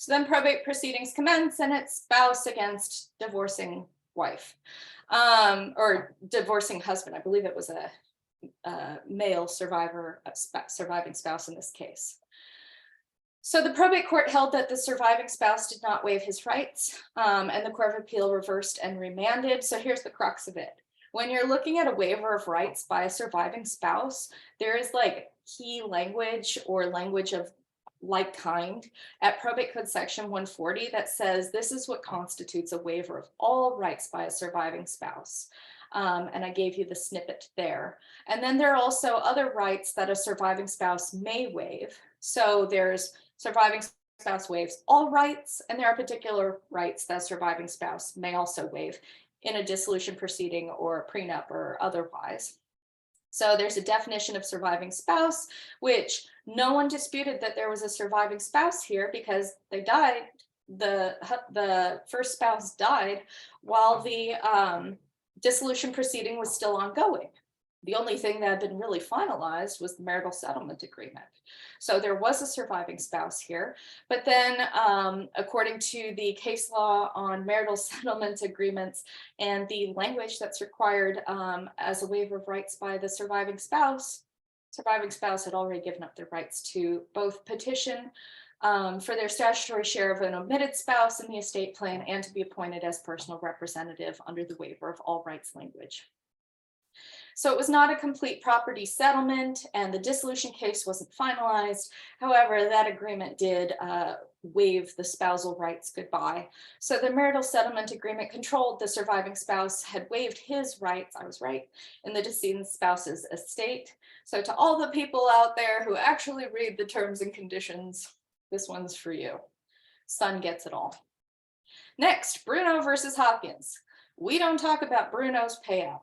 So then probate proceedings commence, and it's spouse against divorcing wife, or divorcing husband. I believe it was a male surviving spouse in this case. So the probate court held that the surviving spouse did not waive his rights, and the Court of Appeal reversed and remanded. So here's the crux of it. When you're looking at a waiver of rights by a surviving spouse, there is like key language or language of like kind at Probate Code Section 140 that says this is what constitutes a waiver of all rights by a surviving spouse. And I gave you the snippet there. And then there are also other rights that a surviving spouse may waive. So there's surviving spouse waives all rights, and there are particular rights that a surviving spouse may also waive in a dissolution proceeding or a prenup or otherwise. So there's a definition of surviving spouse, which no one disputed that there was a surviving spouse here because they died. The first spouse died while the dissolution proceeding was still ongoing. The only thing that had been really finalized was the marital settlement agreement. So there was a surviving spouse here, but then according to the case law on marital settlement agreements and the language that's required as a waiver of rights by the surviving spouse had already given up their rights to both petition for their statutory share of an omitted spouse in the estate plan and to be appointed as personal representative under the waiver of all rights language. So it was not a complete property settlement and the dissolution case wasn't finalized. However, that agreement did waive the spousal rights goodbye. So the marital settlement agreement controlled the surviving spouse had waived his rights, I was right, in the decedent spouse's estate. So to all the people out there who actually read the terms and conditions, this one's for you. Son gets it all. Next, Bruno versus Hopkins. We don't talk about Bruno's payout.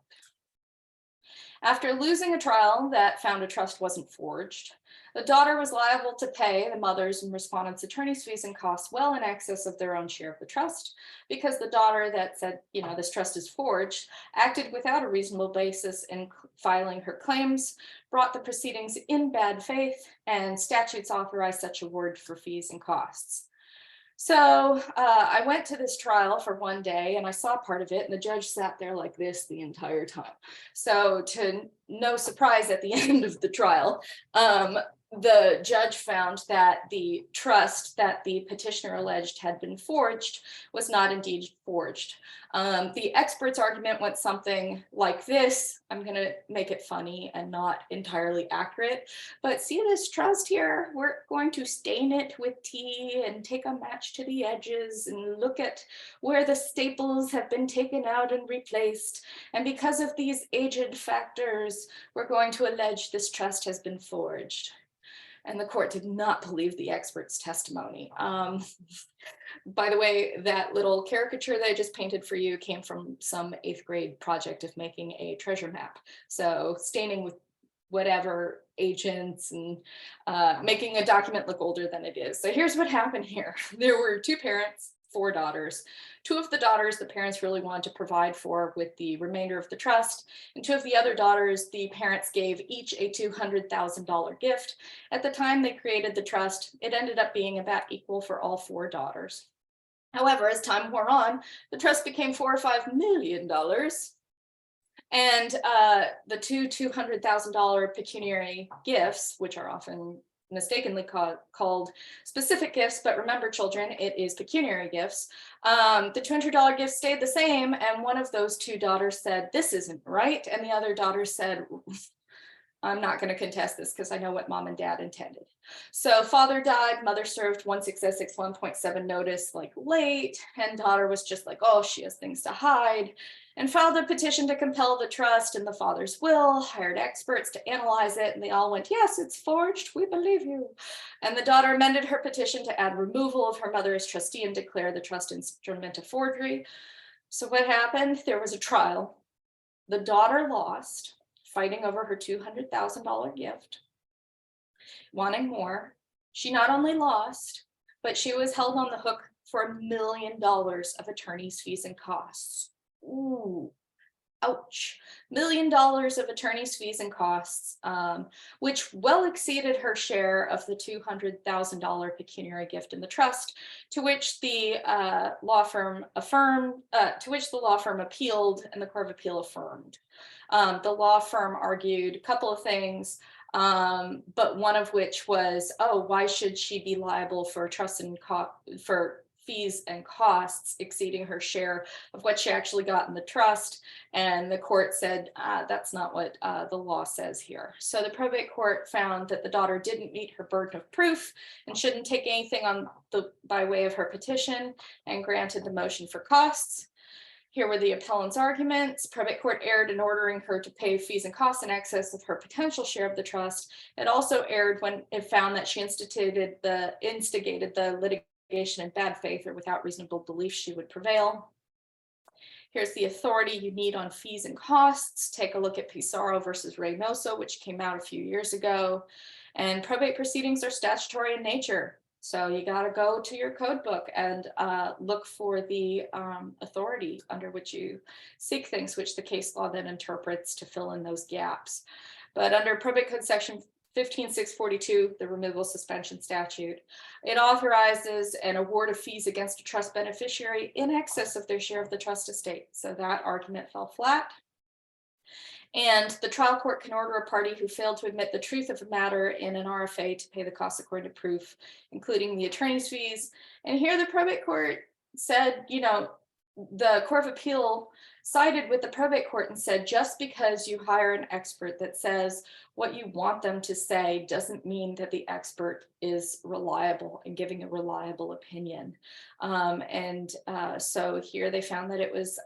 After losing a trial that found a trust wasn't forged, the daughter was liable to pay the mother's and respondents' attorney's fees and costs well in excess of their own share of the trust, because the daughter that said, you know, this trust is forged, acted without a reasonable basis in filing her claims, brought the proceedings in bad faith, and statutes authorize such award for fees and costs. So I went to this trial for one day and I saw part of it, and the judge sat there like this the entire time. So to no surprise at the end of the trial, the judge found that the trust that the petitioner alleged had been forged was not indeed forged. The expert's argument went something like this. I'm going to make it funny and not entirely accurate, but see this trust here? We're going to stain it with tea and take a match to the edges and look at where the staples have been taken out and replaced. And because of these aged factors, we're going to allege this trust has been forged. And the court did not believe the expert's testimony. By the way, that little caricature that I just painted for you came from some 8th grade project of making a treasure map. So staining with whatever agents and making a document look older than it is. So here's what happened here. There were 2 parents, 4 daughters. 2 of the daughters, the parents really wanted to provide for with the remainder of the trust. And 2 of the other daughters, the parents gave each a $200,000 gift. At the time they created the trust, it ended up being about equal for all 4 daughters. However, as time wore on, the trust became $4 or $5 million. And the 2 $200,000 pecuniary gifts, which are often mistakenly called specific gifts, but remember children, it is pecuniary gifts. The $200 gift stayed the same, and one of those 2 daughters said, "This isn't right," and the other daughter said, "I'm not going to contest this because I know what mom and dad intended." So father died, mother served 1666 1.7 notice like late, and daughter was just like, oh, she has things to hide. and filed a petition to compel the trust in the father's will, hired experts to analyze it, and they all went, yes, it's forged, we believe you. And the daughter amended her petition to add removal of her mother as trustee and declare the trust instrument a forgery. So what happened? There was a trial. The daughter lost, fighting over her $200,000 gift, wanting more. She not only lost, but she was held on the hook for $1 million of attorney's fees and costs. Ooh, ouch. $1 million of attorney's fees and costs, which well exceeded her share of the $200,000 pecuniary gift in the trust, to which the law firm appealed, and the Court of Appeal affirmed. The law firm argued a couple of things, but one of which was, oh, why should she be liable for trust and for fees and costs exceeding her share of what she actually got in the trust? And the court said, that's not what the law says here. So the probate court found that the daughter didn't meet her burden of proof and shouldn't take anything by way of her petition, and granted the motion for costs. Here were the appellant's arguments. Probate court erred in ordering her to pay fees and costs in excess of her potential share of the trust. It also erred when it found that she instigated the litigation in bad faith or without reasonable belief she would prevail. Here's the authority you need on fees and costs. Take a look at Pizarro versus Reynoso, which came out a few years ago. And probate proceedings are statutory in nature. So you got to go to your code book and look for the authority under which you seek things, which the case law then interprets to fill in those gaps. But under Probate Code Section 15642, the removal suspension statute, it authorizes an award of fees against a trust beneficiary in excess of their share of the trust estate. So that argument fell flat. And the trial court can order a party who failed to admit the truth of a matter in an RFA to pay the costs according to proof, including the attorney's fees. And here the probate court said, you know, the Court of Appeal sided with the probate court and said, just because you hire an expert that says what you want them to say doesn't mean that the expert is reliable and giving a reliable opinion. So here they found that it was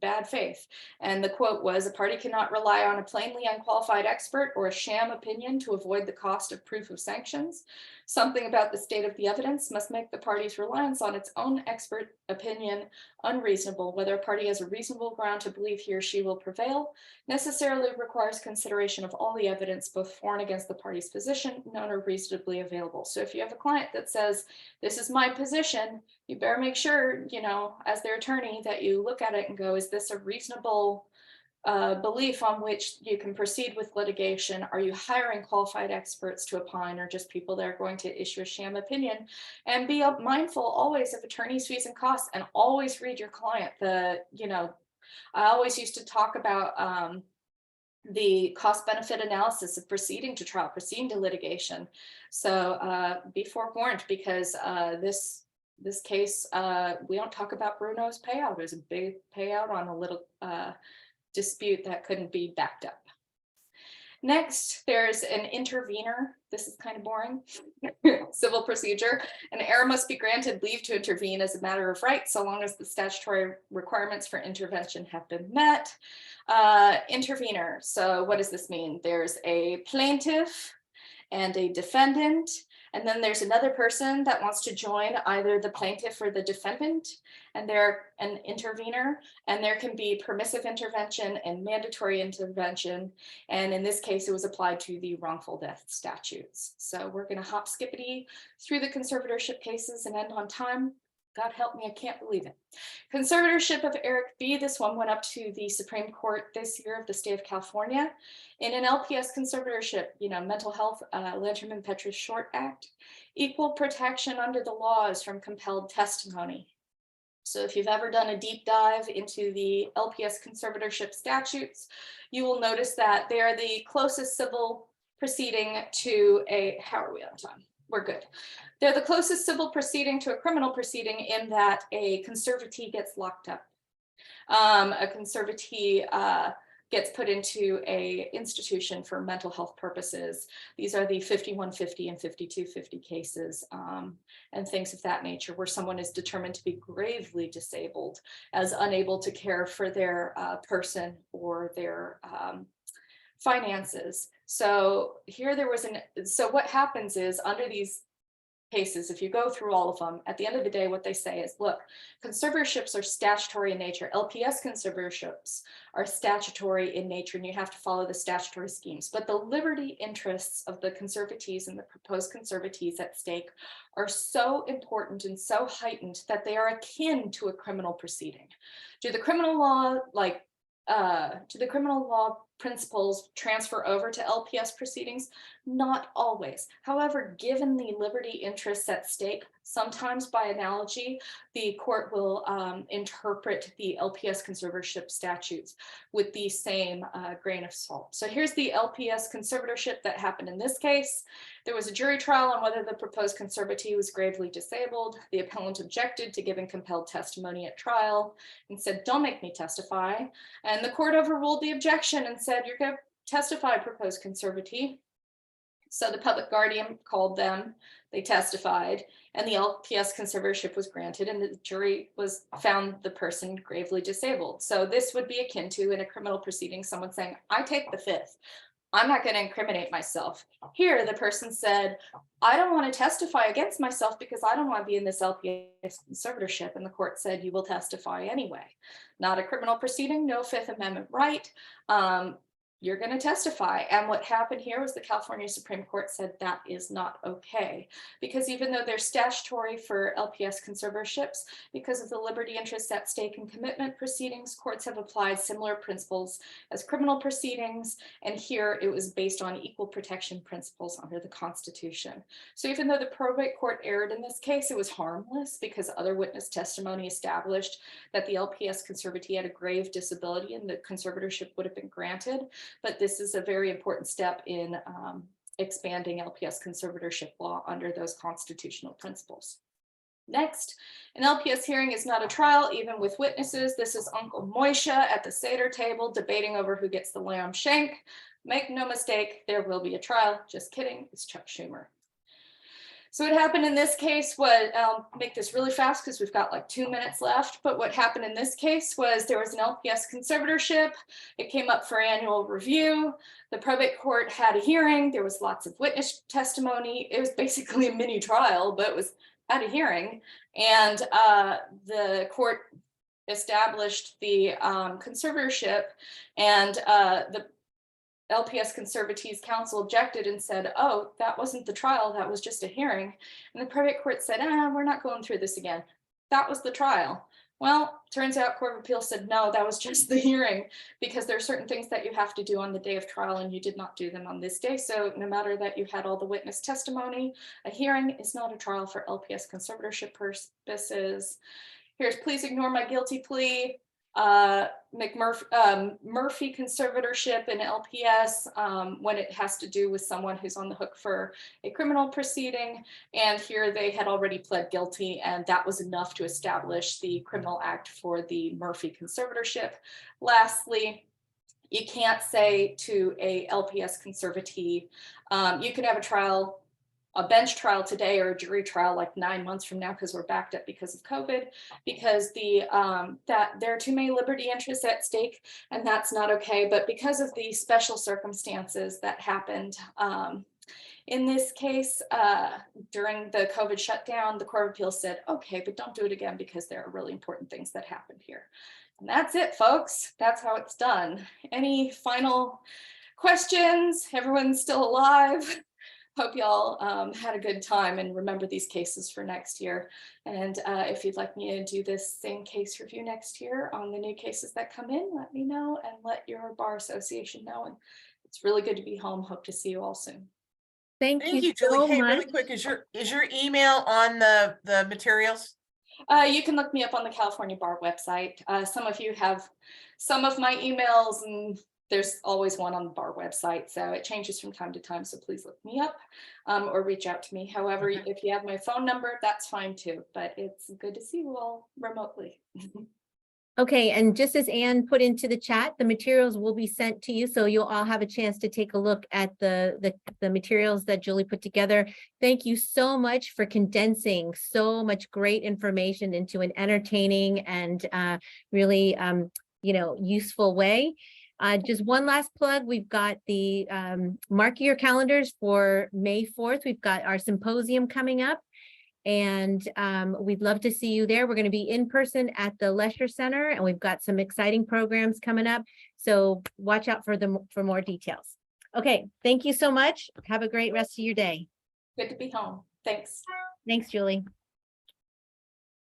bad faith. And the quote was, a party cannot rely on a plainly unqualified expert or a sham opinion to avoid the cost of proof of sanctions. Something about the state of the evidence must make the party's reliance on its own expert opinion unreasonable. Whether a party has a reasonable ground to believe he or she will prevail necessarily requires consideration of all the evidence, both for and against the party's position, known or reasonably available. So if you have a client that says, this is my position, you better make sure, you know, as their attorney, that you look at it and go, is this a reasonable belief on which you can proceed with litigation? Are you hiring qualified experts to opine, or just people that are going to issue a sham opinion? And be mindful always of attorney's fees and costs, and always read your client. I always used to talk about the cost benefit analysis of proceeding to trial, proceeding to litigation. So be forewarned, because this case, we don't talk about Bruno's payout. It was a big payout on a little dispute that couldn't be backed up. Next, there's an intervener. This is kind of boring. Civil procedure. An heir must be granted leave to intervene as a matter of right, so long as the statutory requirements for intervention have been met. Intervener. So what does this mean? There's a plaintiff and a defendant, and then there's another person that wants to join either the plaintiff or the defendant, and they're an intervener, and there can be permissive intervention and mandatory intervention. And in this case, it was applied to the wrongful death statutes. So we're going to hop skippity through the conservatorship cases and end on time. God help me, I can't believe it. Conservatorship of Eric B. This one went up to the Supreme Court this year of the state of California. In an LPS conservatorship, mental health, Lanterman Petrus Short Act, equal protection under the laws from compelled testimony. So if you've ever done a deep dive into the LPS conservatorship statutes, you will notice that they are the closest civil proceeding to a, how are we on time? We're good. They're the closest civil proceeding to a criminal proceeding in that a conservatee gets locked up. A conservatee gets put into a institution for mental health purposes. These are the 5150 and 5250 cases and things of that nature, where someone is determined to be gravely disabled as unable to care for their person or their finances. So here there was so what happens is, under these cases, if you go through all of them, at the end of the day, what they say is, look, conservatorships are statutory in nature. LPS conservatorships are statutory in nature, and you have to follow the statutory schemes. But the liberty interests of the conservatees and the proposed conservatees at stake are so important and so heightened that they are akin to a criminal proceeding. Do the criminal law, principles transfer over to LPS proceedings? Not always. However, given the liberty interests at stake, sometimes by analogy, the court will interpret the LPS conservatorship statutes with the same grain of salt. So here's the LPS conservatorship that happened in this case. There was a jury trial on whether the proposed conservatee was gravely disabled. The appellant objected to giving compelled testimony at trial and said, "Don't make me testify." And the court overruled the objection and said, "You're going to testify, proposed conservatee." So the public guardian called them, they testified, and the LPS conservatorship was granted, and the jury found the person gravely disabled. So this would be akin to, in a criminal proceeding, someone saying, "I take the fifth. I'm not going to incriminate myself." Here, the person said, "I don't want to testify against myself because I don't want to be in this LPS conservatorship." And the court said, "You will testify anyway." Not a criminal proceeding, no Fifth Amendment right. You're going to testify. And what happened here was the California Supreme Court said that is not okay, because even though they're statutory for LPS conservatorships, because of the liberty interests at stake in commitment proceedings, courts have applied similar principles as criminal proceedings. And here it was based on equal protection principles under the Constitution. So even though the probate court erred in this case, it was harmless because other witness testimony established that the LPS conservatee had a grave disability and the conservatorship would have been granted. But this is a very important step in expanding LPS conservatorship law under those constitutional principles. Next, an LPS hearing is not a trial, even with witnesses. This is Uncle Moishe at the Seder table debating over who gets the lamb shank. Make no mistake, there will be a trial. Just kidding, it's Chuck Schumer. So what happened in this case was, I'll make this really fast because we've got like 2 minutes left, but what happened in this case was there was an LPS conservatorship. It came up for annual review. The probate court had a hearing. There was lots of witness testimony. It was basically a mini trial, but it was at a hearing. And the court established the conservatorship, and the LPS Conservatees Council objected and said, "Oh, that wasn't the trial, that was just a hearing." And the probate court said, "We're not going through this again. That was the trial." Well, turns out Court of Appeals said, "No, that was just the hearing, because there are certain things that you have to do on the day of trial, and you did not do them on this day. So no matter that you had all the witness testimony, a hearing is not a trial for LPS conservatorship purposes." Here's "Please ignore my guilty plea." Murphy conservatorship in LPS when it has to do with someone who's on the hook for a criminal proceeding. And here they had already pled guilty, and that was enough to establish the criminal act for the Murphy conservatorship. Lastly, you can't say to a LPS conservatee, you can have a bench trial today or a jury trial like 9 months from now, because we're backed up because of COVID, because that there are too many liberty interests at stake, and that's not okay. But because of the special circumstances that happened in this case during the COVID shutdown, the Court of Appeals said, "Okay, but don't do it again because there are really important things that happened here." And that's it, folks. That's how it's done. Any final questions? Everyone's still alive? Hope y'all had a good time, and remember these cases for next year. And if you'd like me to do this same case review next year on the new cases that come in, let me know, and let your bar association know. And it's really good to be home. Hope to see you all soon. Thank Thank you you, Julie. so Hey, much. really quick, is your email on the materials? You can look me up on the California Bar website. Some of you have some of my emails, and there's always one on the bar website, so it changes from time to time. So please look me up or reach out to me. However, Okay. if you have my phone number, that's fine too. But it's good to see you all remotely. Okay, and just as Anne put into the chat, the materials will be sent to you, so you'll all have a chance to take a look at the materials that Julie put together. Thank you so much for condensing so much great information into an entertaining and really useful way. Just one last plug, we've got the mark your calendars for May 4th. We've got our symposium coming up. And we'd love to see you there. We're going to be in person at the Leisure Center, and we've got some exciting programs coming up. So watch out for more details. Okay, thank you so much. Have a great rest of your day. Good to be home. Thanks. Thanks, Julie.